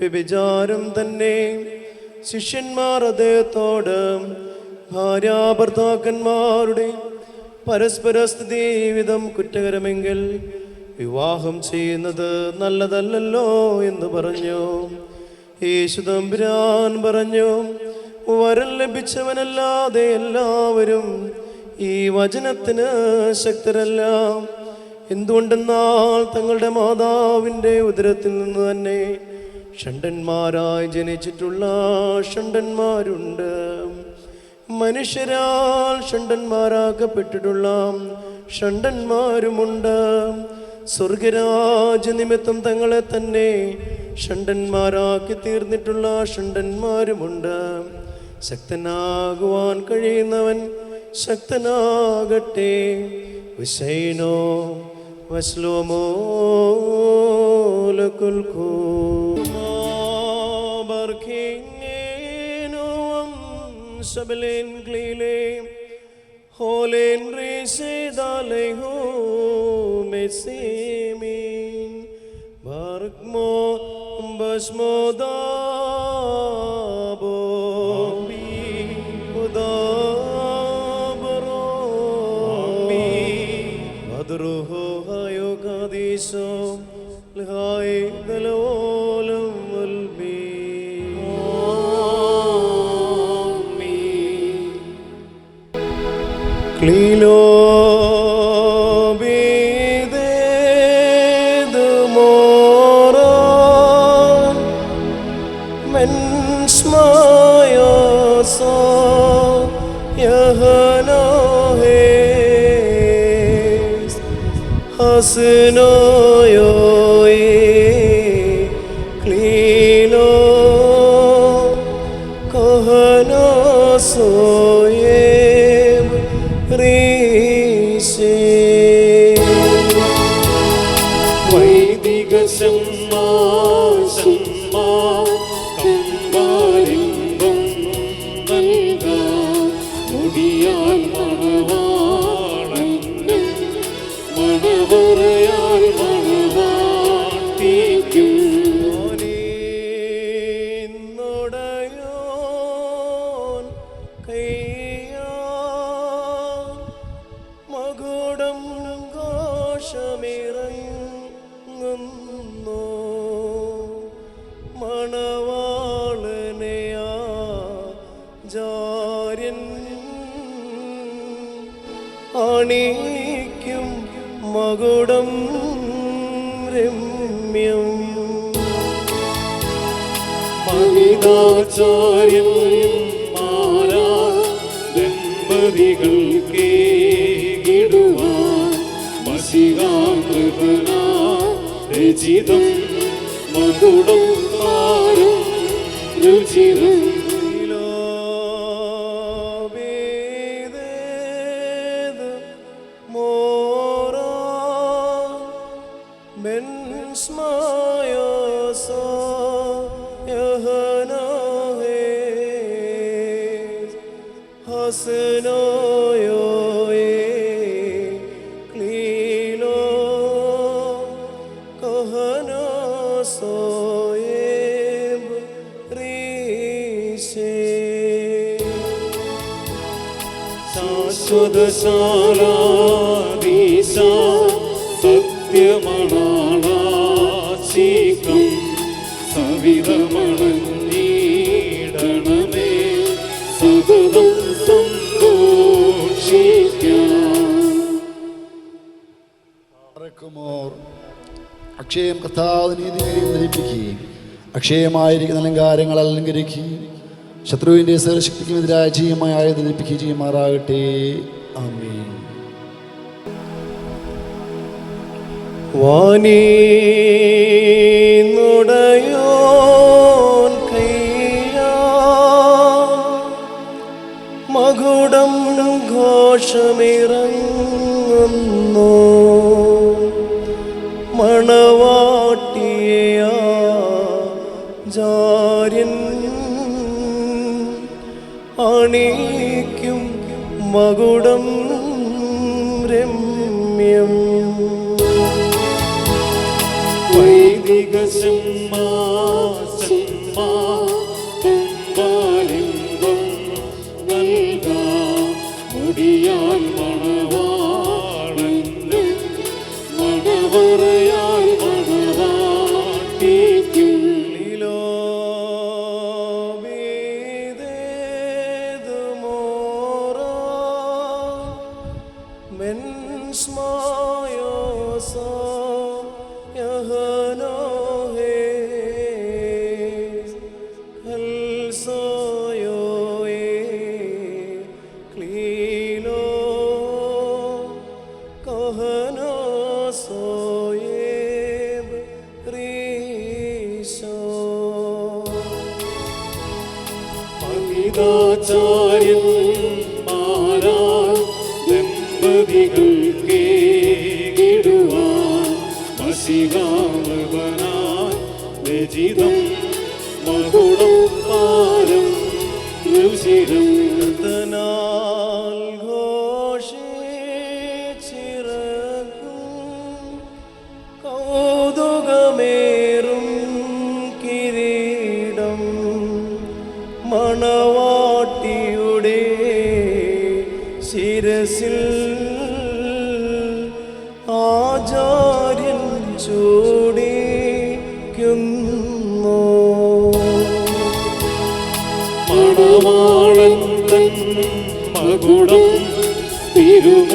വ്യഭിചാരം തന്നെ. ശിഷ്യന്മാർ അദ്ദേഹത്തോട്, ഭാര്യാഭർത്താക്കന്മാരുടെ പരസ്പര സ്ഥിതിവിധം കുറ്റകരമെങ്കിൽ വിവാഹം ചെയ്യുന്നത് നല്ലതല്ലല്ലോ എന്ന് പറഞ്ഞു. യേശു തമ്പുരാൻ പറഞ്ഞു, വരം ലഭിച്ചവനല്ലാതെ എല്ലാവരും ഈ വചനത്തിന് ശക്തരല്ല. എന്തുകൊണ്ടെന്നാൽ തങ്ങളുടെ മാതാവിൻ്റെ ഉദരത്തിൽ നിന്ന് തന്നെ ഷണ്ഡന്മാരായി ജനിച്ചിട്ടുള്ള ഷണ്ഡന്മാരുണ്ട്. മനുഷ്യരാൽ ഷണ്ഡന്മാരാക്കപ്പെട്ടിട്ടുള്ള ഷണ്ഡന്മാരുമുണ്ട്. സ്വർഗരാജ്യ നിമിത്തം തങ്ങളെ തന്നെ ഷണ്ഡന്മാരാക്കി തീർന്നിട്ടുള്ള ഷണ്ഡന്മാരുമുണ്ട്. ശക്തനാകുവാൻ കഴിയുന്നവൻ ശക്തനാകട്ടെ. വിശൈനോ വസ്ലോമോ ലകുൽക്കൂ Sabelen glile holen rese daleho mesemin barkmo basmodabo mi odabro mi adruho hayo kadiso lhai dalolam walmi Lilo bided moran men smaya sa yahno hes hasno yo lilo kahna so വൈദിക അണിയിക്കും മകുടം രമ്യം. മഹിതാചാര്യന്മാരാ ദമ്പതികൾക്കേകിടുവാൻ മശിഹാമൃതനാ രചിതം മകുടം താരം രുചിരം. ശാശ്വതശാലാധീശ സത്യമണാളാശീകം സവിതമണഞ്ഞിടണമേ സതതം സന്തോഷിക്കാം. അക്ഷയം കർത്താവ് നീതിയും ധരിപ്പിക്കുകയും അക്ഷയമായിരിക്കുന്ന അലങ്കാരങ്ങൾ അലങ്കരിക്കുകയും ശത്രുവിൻ്റെ സർവശക്തിക്കുമെതിരായ ജയമായ ആയുധം ധരിപ്പിക്കുകയും ചെയ്യുമാറാകട്ടെ. ആമേൻ. വാനീന്നുടയോൻ കൈയാ മകുടം ഘോഷമിറങ്ങുന്നു മണവാട്ടിയാ ജാര്യൻ അണിയിക്കും മകുടം രമ്യം. വൈദിക സിംഹാസന്മാലിംബം നൽകാം മുടിയാൽ മണവാളനും മണവറയാൽ മണവാട്ടിക്കും. മഹിതാചാര്യന്മാരാ ദമ്പതികൾക്കേകിടുവാൻ മശിഹാമൃതനായി രചിതം മകുടം താരം രുചിരം. കൗതുകമേറും കിരീടം മണവാട്ടിയുടെ ശിരസിൽ ആചാര്യൻ ചൂടിക്കുന്നു. മണവാളൻ തൻ മകുടം തിരുമുൾമുടിയോട്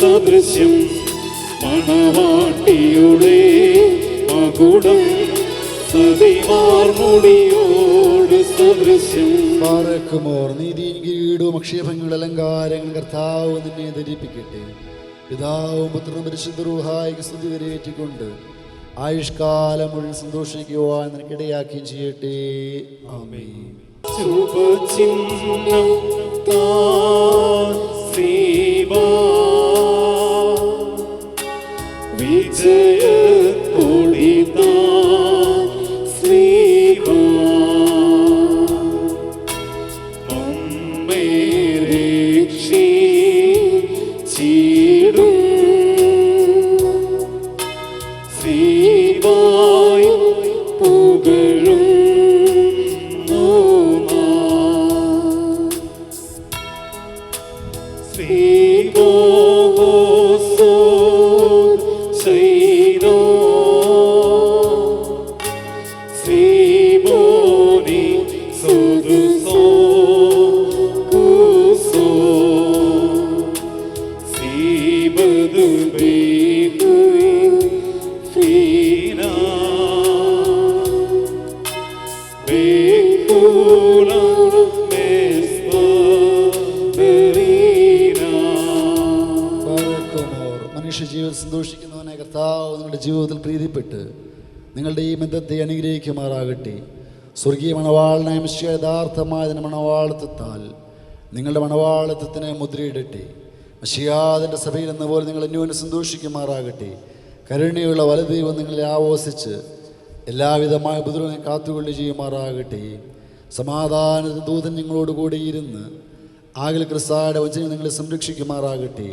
സദൃശ്യം മണവാട്ടിയുടെ മകുടം സതിമാർമുടിയോട് സദൃശ്യം. പാറക്കുമോർ നീതിയും കിരീടവും അക്ഷയഭംഗിയുടെ അലങ്കാരങ്ങൾ കർത്താവ് നിന്നെ ധരിപ്പിക്കട്ടെ. പിതാവും പുത്രനും പരിശുദ്ധ റൂഹായിക്ക് സ്തുതി കരയേറ്റിക്കൊണ്ട് ആയുഷ്കാലം മുഴുവൻ സന്തോഷിക്കുവാൻ നിനക്കിടയാക്കുകയും ചെയ്യട്ടെ. ആമേൻ. ശുഭചിഹ്നം താൻ ശ്രീവാ വിജയക്കൊടി താൻ ശ്രീവാ അമ്മേ രക്ഷിച്ചിടും ശ്രീവായു പുകഴും ശ്രീ സന്തോഷിക്കുന്നവനെ കർത്താവ് നിങ്ങളുടെ ജീവിതത്തിൽ പ്രീതിപ്പെട്ട് നിങ്ങളുടെ ഈ ബന്ധത്തെ അനുഗ്രഹിക്കുമാറാകട്ടെ. സ്വർഗീയ മണവാളനായ മിശിഹാ യഥാർത്ഥമായതിൻ്റെ മണവാളത്വത്താൽ നിങ്ങളുടെ മണവാളത്വത്തിന് മുദ്രയിടട്ടെ. മിശിഹായുടെ സഭയിൽ എന്ന പോലെ നിങ്ങൾ അന്യോന്യം സന്തോഷിക്കുമാറാകട്ടെ. കരുണയുള്ള വലദൈവം നിങ്ങളെ ആവോസിച്ച് എല്ലാവിധമായ ഉപദ്രവങ്ങളെ കാത്തുകൊള്ളി ചെയ്യുമാറാകട്ടെ. സമാധാന ദൂതൻ നിങ്ങളോട് കൂടി ഇരുന്ന് ആകിൽ ക്രിസ്തായുടെ വചനം നിങ്ങളെ സംരക്ഷിക്കുമാറാകട്ടെ.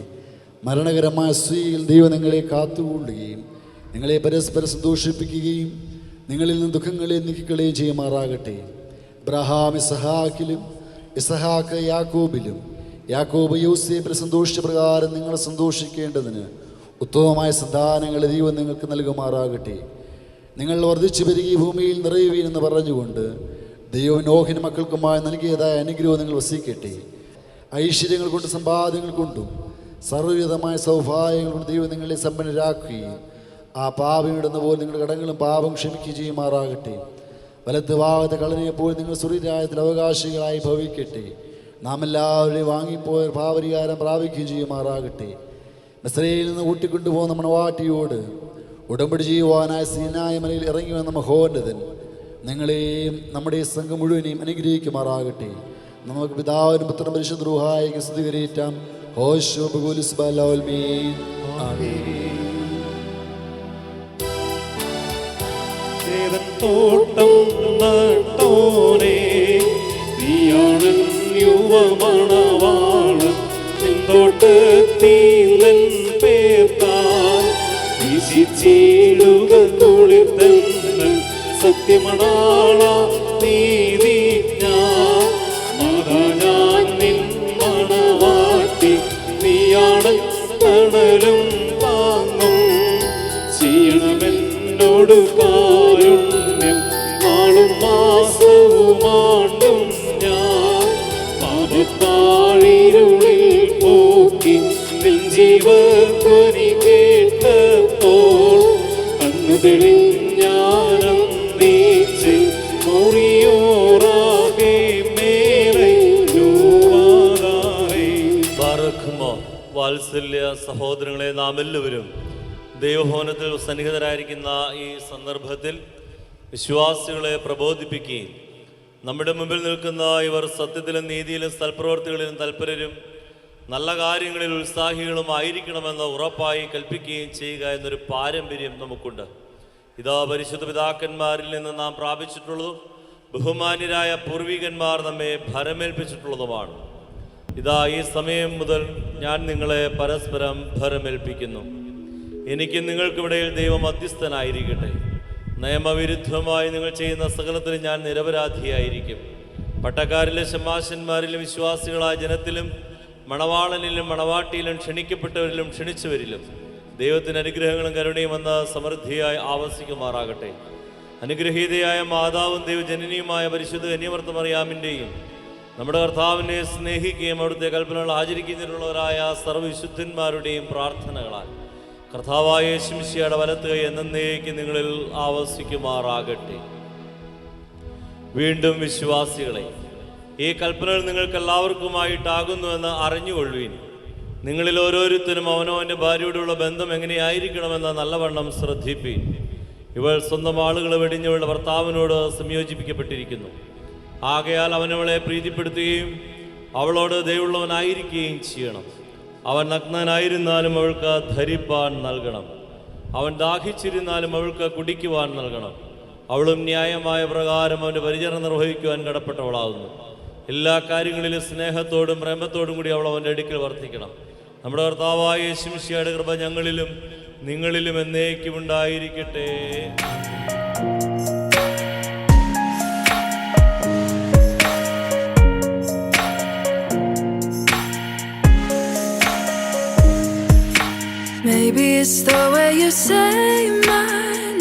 മരണകരമായ സ്ത്രീയിൽ ദൈവം നിങ്ങളെ കാത്തുകൊള്ളുകയും നിങ്ങളെ പരസ്പരം സന്തോഷിപ്പിക്കുകയും നിങ്ങളിൽ നിന്ന് ദുഃഖങ്ങളെ നീക്കിക്കളയുകയും ചെയ്യുമാറാകട്ടെ. ഇബ്രാഹാം ഇസഹാക്കിലും ഇസഹാക്ക് യാക്കോബിലും യാക്കോബ് യോസേഫിൽ സന്തോഷിച്ച പ്രകാരം നിങ്ങൾ സന്തോഷിക്കേണ്ടതിന് ഉത്തമമായ സന്താനങ്ങളെ ദൈവം നിങ്ങൾക്ക് നൽകുമാറാകട്ടെ. നിങ്ങൾ വർദ്ധിച്ചു പെരുകി ഭൂമിയിൽ നിറയുവീൻ എന്ന് പറഞ്ഞുകൊണ്ട് ദൈവം നോഹിന് മക്കൾക്കുമായി നൽകിയതായ അനുഗ്രഹം നിങ്ങൾ വസിക്കട്ടെ. ഐശ്വര്യങ്ങൾ കൊണ്ട് സമ്പാദ്യങ്ങൾ കൊണ്ടും സർവ്വവിധമായ സൗഭാഗ്യങ്ങൾ കൊണ്ട് ദൈവം നിങ്ങളെ സമ്പന്നരാക്കുകയും ആ പാപമിടുന്ന പോലെ നിങ്ങളുടെ കടങ്ങളും പാപം ക്ഷമിക്കുകയും ചെയ്യുമാറാകട്ടെ. വലത്ത് ഭാഗത്തെ കളനെപ്പോൾ നിങ്ങൾ സ്വർഗ്ഗരാജ്യത്തിൽ അവകാശികളായി ഭവിക്കട്ടെ. നാം എല്ലാവരെയും വാങ്ങിപ്പോയ പാപരിഹാരം പ്രാപിക്കുകയും ചെയ്യുമാറാകട്ടെ. മിസ്രയിൽ നിന്ന് കൂട്ടിക്കൊണ്ടുപോകുന്ന മണവാട്ടിയോട് ഉടമ്പടി ചെയ്യുവാനായ സീനായ മലയിൽ ഇറങ്ങി വന്ന മഹോന്നതൻ നിങ്ങളെയും നമ്മുടെ സംഘം മുഴുവനെയും അനുഗ്രഹിക്കുമാറാകട്ടെ. നമുക്ക് പിതാവിനും പുത്രനും പരിശുദ്ധ റൂഹായിക്ക് സ്തുതികരേറ്റാം. ഹോശോ ബഗുലിസ് ബലൗൽമീൻ. ആമേൻ. തോട്ടം നട്ടോനെ നീയാണ് യുവമണവാളൻ തോട്ടത്തീലൻ പേർത്താൽ വീശിച്ചിടുക തുളിർത്തങ്ങൾ സത്യമണാള നീതി ഞാൻ നിൻ മണവാട്ടി നീയാണ് തണലും താങ്ങും ചെയ്യണമെന്നോട് കാരുണ്യം നാളും മാസവുമാണ്ടും ഞാൻ പാപത്താഴിരുളിൽ പോക്കി നിൻ ജീവധ്വനി കേട്ടപ്പോൾ കണ്ണു തെളിഞ്ഞാനം നീച്ച് മുറിയോറാകെ മേലെ ബാറക്കുമോ. വാത്സല്യ സഹോദരങ്ങളെ, നാം എല്ലാവരും ദൈവഭവനത്തിൽ സന്നിഹിതരായിരിക്കുന്ന ഈ സന്ദർഭത്തിൽ വിശ്വാസികളെ പ്രബോധിപ്പിക്കുകയും നമ്മുടെ മുമ്പിൽ നിൽക്കുന്ന ഇവർ സത്യത്തിലും നീതിയിലും സൽപ്രവർത്തികളിലും തൽപരരും നല്ല കാര്യങ്ങളിൽ ഉത്സാഹികളും ആയിരിക്കണമെന്ന് ഉറപ്പായി കൽപ്പിക്കുകയും ചെയ്യുക എന്നൊരു പാരമ്പര്യം നമുക്കുണ്ട്. ഇതാ പരിശുദ്ധ പിതാക്കന്മാരിൽ നിന്ന് നാം പ്രാപിച്ചിട്ടുള്ളതും ബഹുമാന്യരായ പൂർവികന്മാർ നമ്മെ ഭരമേൽപ്പിച്ചിട്ടുള്ളതുമാണ്. ഇതാ ഈ സമയം മുതൽ ഞാൻ നിങ്ങളെ പരസ്പരം ഭരമേൽപ്പിക്കുന്നു. എനിക്ക് നിങ്ങൾക്കിടയിൽ ദൈവം മധ്യസ്ഥനായിരിക്കട്ടെ. നിയമവിരുദ്ധമായി നിങ്ങൾ ചെയ്യുന്ന സകലത്തിലും ഞാൻ നിരപരാധിയായിരിക്കും. പട്ടക്കാരിലെ ശമാശന്മാരിലും വിശ്വാസികളായ ജനത്തിലും മണവാളനിലും മണവാട്ടിയിലും ക്ഷണിക്കപ്പെട്ടവരിലും ക്ഷണിച്ചവരിലും ദൈവത്തിൻ്റെ അനുഗ്രഹങ്ങളും കരുണയും വന്ന സമൃദ്ധിയായി ആവസിക്കുമാറാകട്ടെ. അനുഗ്രഹീതയായ മാതാവും ദൈവജനനിയുമായ പരിശുദ്ധ കന്യമർത്തമറിയാമിൻ്റെയും നമ്മുടെ കർത്താവിനെ സ്നേഹിക്കുകയും അവിടുത്തെ കൽപ്പനകൾ ആചരിക്കുന്നതിനുള്ളവരായ സർവ്വവിശുദ്ധന്മാരുടെയും പ്രാർത്ഥനകളാൽ കർത്താവായ യേശു മിശിഹായുടെ വലത്ത് കൈ എന്നേക്കും നിങ്ങളിൽ ആവസിക്കുമാറാകട്ടെ. വീണ്ടും വിശ്വാസികളെ, ഈ കൽപ്പനകൾ നിങ്ങൾക്കെല്ലാവർക്കുമായിട്ടാകുന്നുവെന്ന് അറിഞ്ഞുകൊള്ളുവീൻ. നിങ്ങളിൽ ഓരോരുത്തരും അവനവൻ്റെ ഭാര്യയോടുള്ള ബന്ധം എങ്ങനെയായിരിക്കണമെന്ന് നല്ലവണ്ണം ശ്രദ്ധിപ്പീൻ. ഇവൾ സ്വന്തം ആളുകളെ വെടിഞ്ഞവളുടെ ഭർത്താവിനോട് സംയോജിപ്പിക്കപ്പെട്ടിരിക്കുന്നു. ആകയാൽ അവനവളെ പ്രീതിപ്പെടുത്തുകയും അവളോട് ദയവുള്ളവനായിരിക്കുകയും ചെയ്യണം. അവൻ നഗ്നനായിരുന്നാലും അവൾക്ക് ധരിപ്പാൻ നൽകണം. അവൻ ദാഹിച്ചിരുന്നാലും അവൾക്ക് കുടിക്കുവാൻ നൽകണം. അവളും ന്യായമായ പ്രകാരം അവൻ്റെ പരിചരണം നിർവഹിക്കുവാൻ കടപ്പെട്ടവളാകുന്നു. എല്ലാ കാര്യങ്ങളിലും സ്നേഹത്തോടും പ്രേമത്തോടും കൂടി അവൾ അവൻ്റെ അടുക്കൽ വർദ്ധിക്കണം. നമ്മുടെ കർത്താവായ യേശു മിശിഹായുടെ കൃപ ഞങ്ങളിലും നിങ്ങളിലും എന്നേക്കും ഉണ്ടായിരിക്കട്ടെ. Maybe it's the way you say my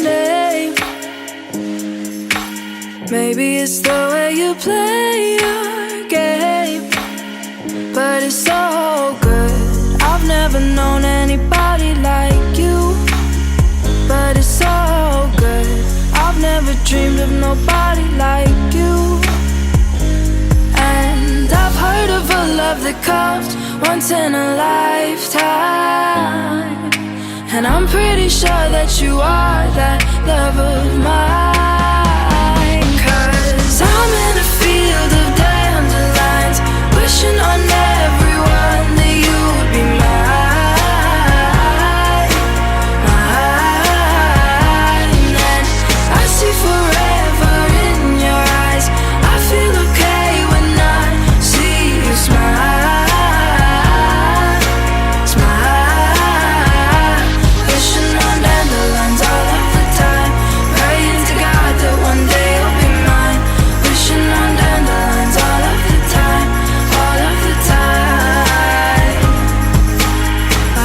name. Maybe it's the way you play your game. But it's so good. I've never known anybody like you. But it's so good. I've never dreamed of nobody like you. And I've heard of a love that comes once in a lifetime. And I'm pretty sure that you are that love of mine. 'Cause I'm in a field of dandelions, wishing on everyone that you would be mine, mine. And I see forever in your eyes. I feel okay when I see you smile, smile. Wishing on dandelions all of the time, praying to God that one day you'll be mine. Wishing on dandelions all of the time, all of the time.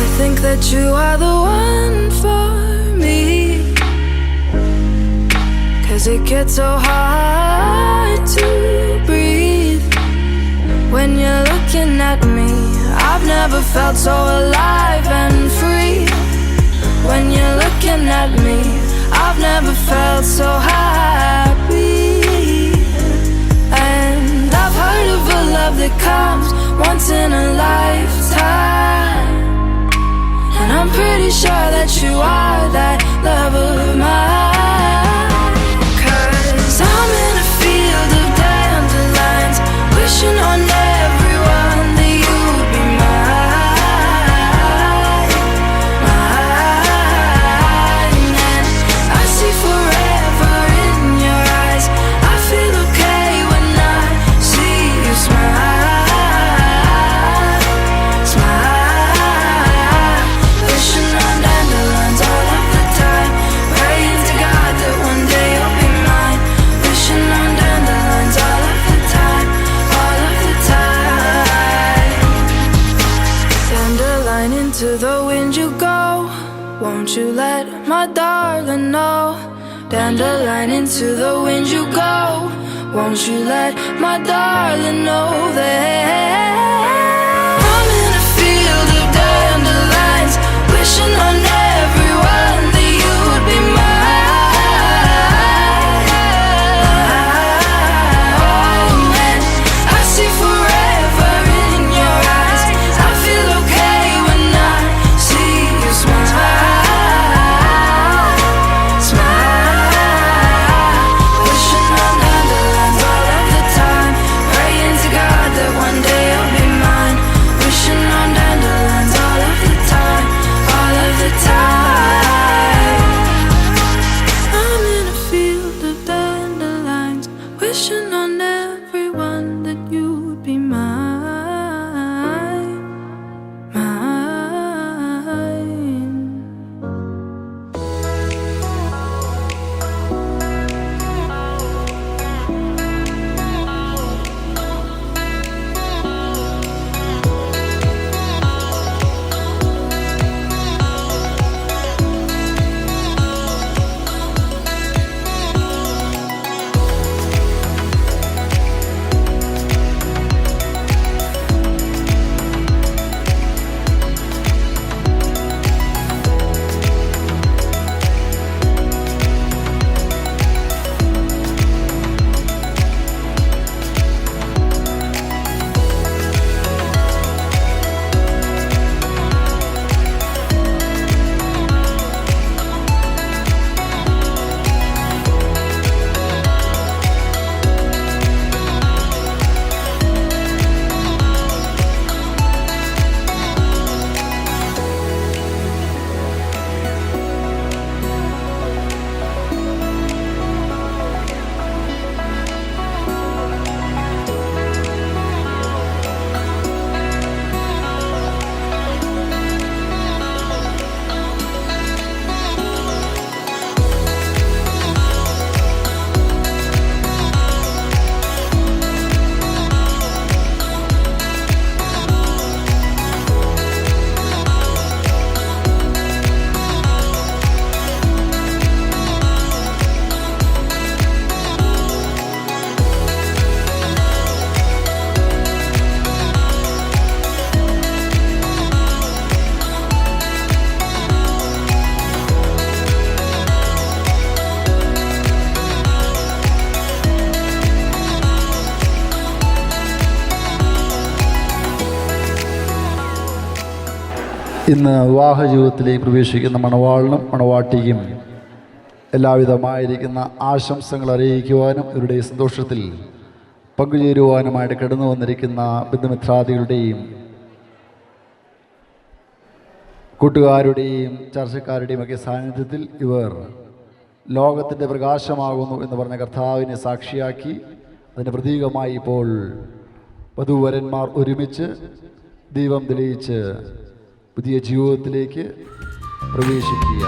I think that you are the one for me, 'cause it gets so hard to breathe when you're looking at me. I've never felt so alive and free. When you're looking at me, I've never felt so happy. And I've heard of a love that comes once in a lifetime. And I'm pretty sure that you are that love of mine. 'Cause I'm in a field of dandelions, wishing on everyone that you would be mine, mine. And I see forever in your eyes. I feel okay when I see you smile, smile. Wishing on dandelions all of the time, praying to God that one day you'll be mine. Wishing on dandelions all of the time, all of the time. Dandelion, into the wind you go, won't you let my darling know? Dandelion, into the wind you go, won't you let my darling know that I'm in a field of dandelions, wishing on everyone that you would be mine. And I see forever in your eyes. I feel okay when I see you smile, smile. Wishing on dandelions all of the time, praying to God that one day you'll be mine. Wishing on dandelions all of the time, all of the time. ഇന്ന് വിവാഹ ജീവിതത്തിലേക്ക് പ്രവേശിക്കുന്ന മണവാളിനും മണവാട്ടിക്കും എല്ലാവിധമായിരിക്കുന്ന ആശംസകൾ അറിയിക്കുവാനും ഇവരുടെ സന്തോഷത്തിൽ പങ്കുചേരുവാനുമായിട്ട് കടന്നു വന്നിരിക്കുന്ന ബന്ധുമിത്രാദികളുടെയും കൂട്ടുകാരുടെയും ചർച്ചക്കാരുടെയും ഒക്കെ സാന്നിധ്യത്തിൽ ഇവർ ലോകത്തിൻ്റെ പ്രകാശമാകുന്നു എന്ന് പറഞ്ഞ കർത്താവിനെ സാക്ഷിയാക്കി അതിൻ്റെ പ്രതീകമായി ഇപ്പോൾ വധൂവരന്മാർ ഒരുമിച്ച് ദീപം തെളിയിച്ച് പുതിയ ജീവിതത്തിലേക്ക് പ്രവേശിക്കുക.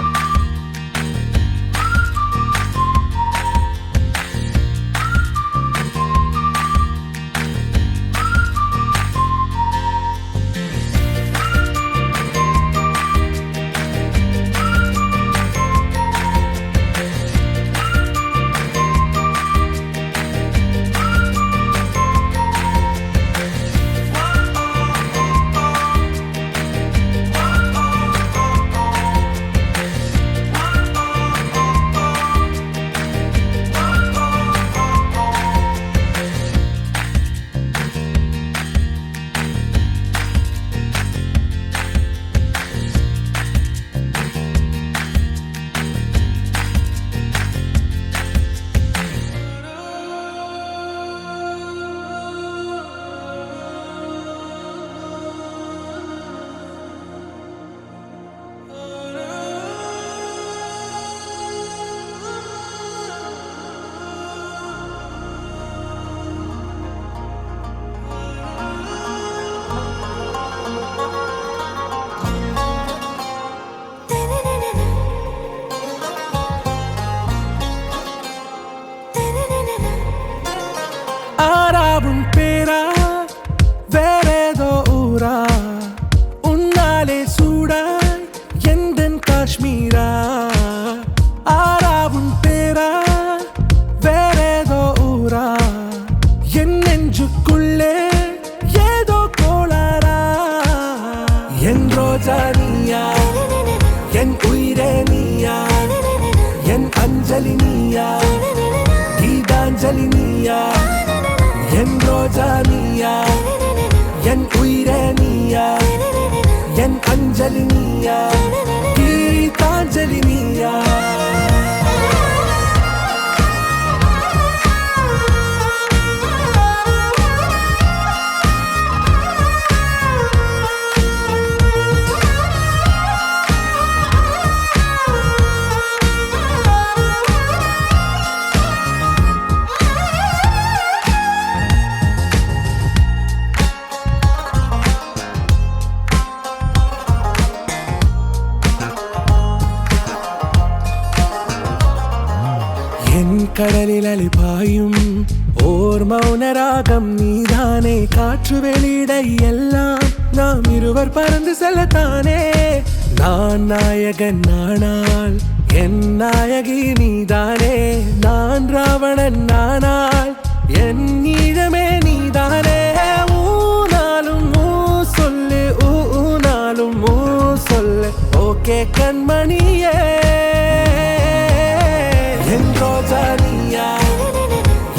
கடலில் அலிபாயும் ஓர் மௌனராகம் நீதானே, காற்று வெளியிட எல்லாம் நாம் இருவர் பறந்து செல்லத்தானே. நான் நாயகன் நானால் என் நாயகி நீதானே, நான் ராவணன் நானால் என் ஈழமே நீதானே. ஊனாலும் ஊ சொல்லு, ஊனாலும் ஊ சொல்லு, ஓகே கண்மணியே. என் ரோஜா நீயா,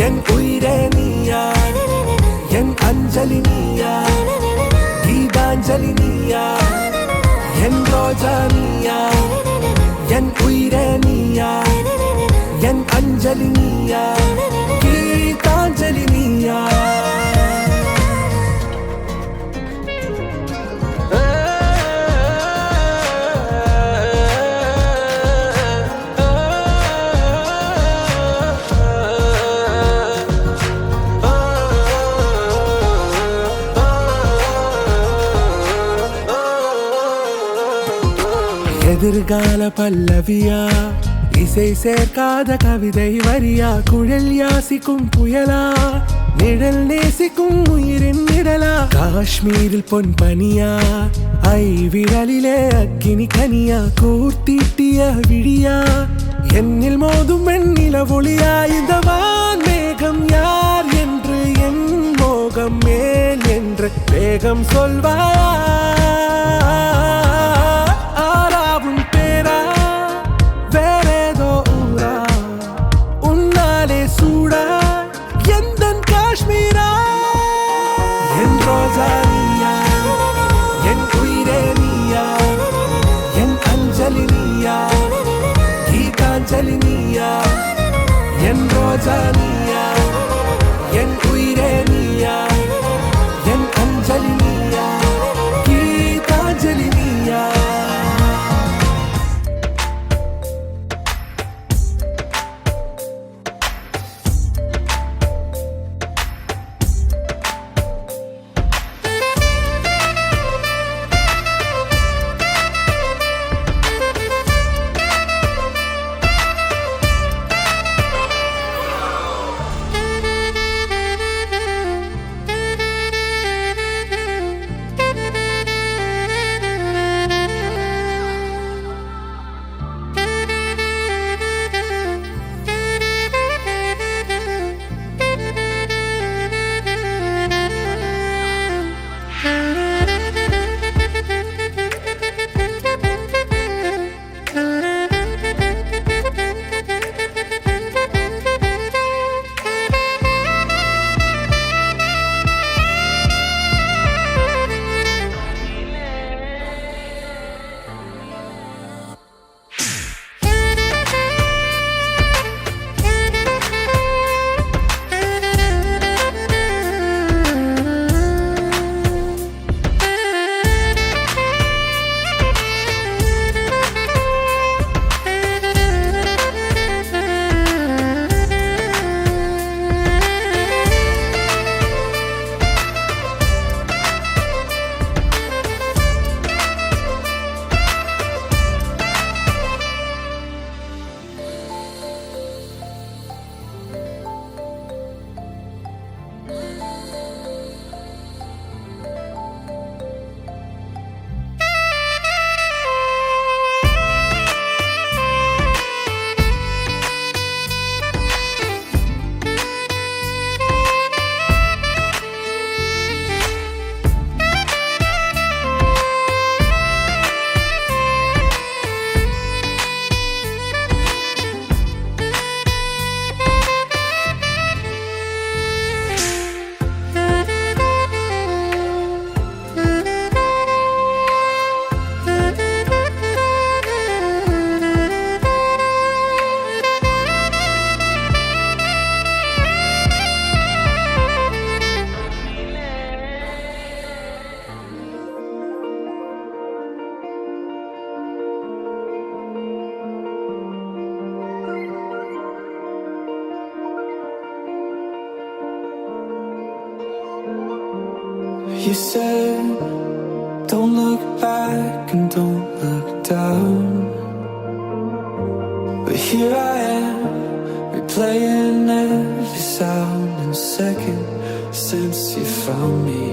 என் உயிரே நீயா, என் அஞ்சலி நீயா, கீதாஞ்சலி நீயா. என் ரோஜா நீயா, என் உயிரே நீயா, என் அஞ்சலி நீயா, கீதாஞ்சலி நீயா. எதிர்கால பல்லவியா, இசை சேர்க்காத கவிதை வரியா, குழல் யாசிக்கும் புயலா, நிழல் நேசிக்கும் உயிரின் நிழலா, காஷ்மீரில் பொன் பனியா, ஐ விரலிலே அக்கினி கனியா, கூர்த்தீட்டிய விழியா, என்னில் மோதும் வெண்ணில ஒளியா. இந்த வான் மேகம் யார் என்று, என் மோகம் மேல் என்று வேகம் சொல்வாயா. என் ரோஜா நீயா, என் உயிரே நீயா, ரோஜா நீயா, என் உயிரே நீயா, என் அஞ்சலி நீயா, கீதாஞ்சலி நீயா. You said, don't look back and don't look down. But here I am, replaying every sound and second since you found me.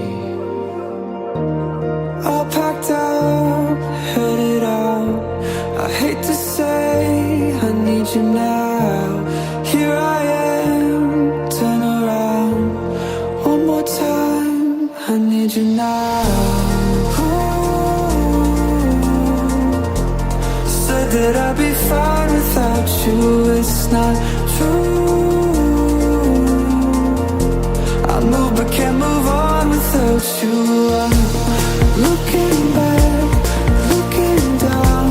All packed up, headed out. I hate to say I need you now. Here I am, turn around one more time. I need you now. Ooh, said that I'd be fine without you. It's not true. I move but can't move on without you. I'm looking back, looking down.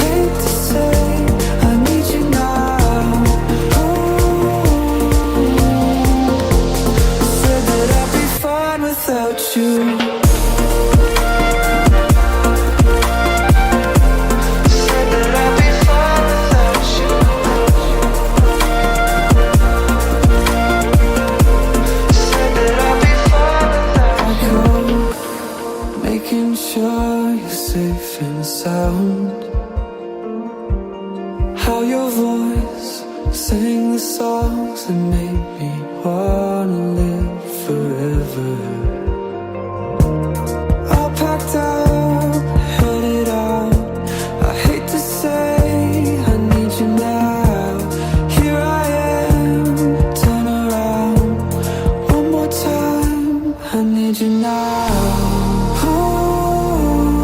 Hate to say I need you now. Ooh, said that I'd be fine without you. Said that I'd be fine without you. Said that I'd be fine without you. Making sure you're safe and sound. How your voice sang the songs that made me wanna live forever. All packed up, headed out. I hate to say I need you now. Here I am, turn around one more time. I need you now. Ooh,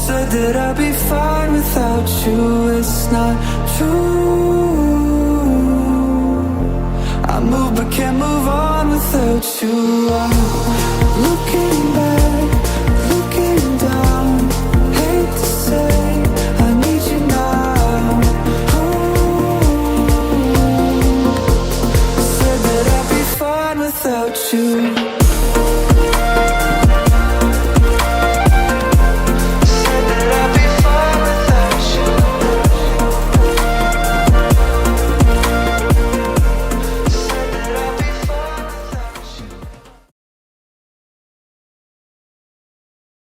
said that I'd be fine without you. It's not true. I move but can't move on without you. I'm looking back, looking down. Hate to say I need you now. Ooh, without you.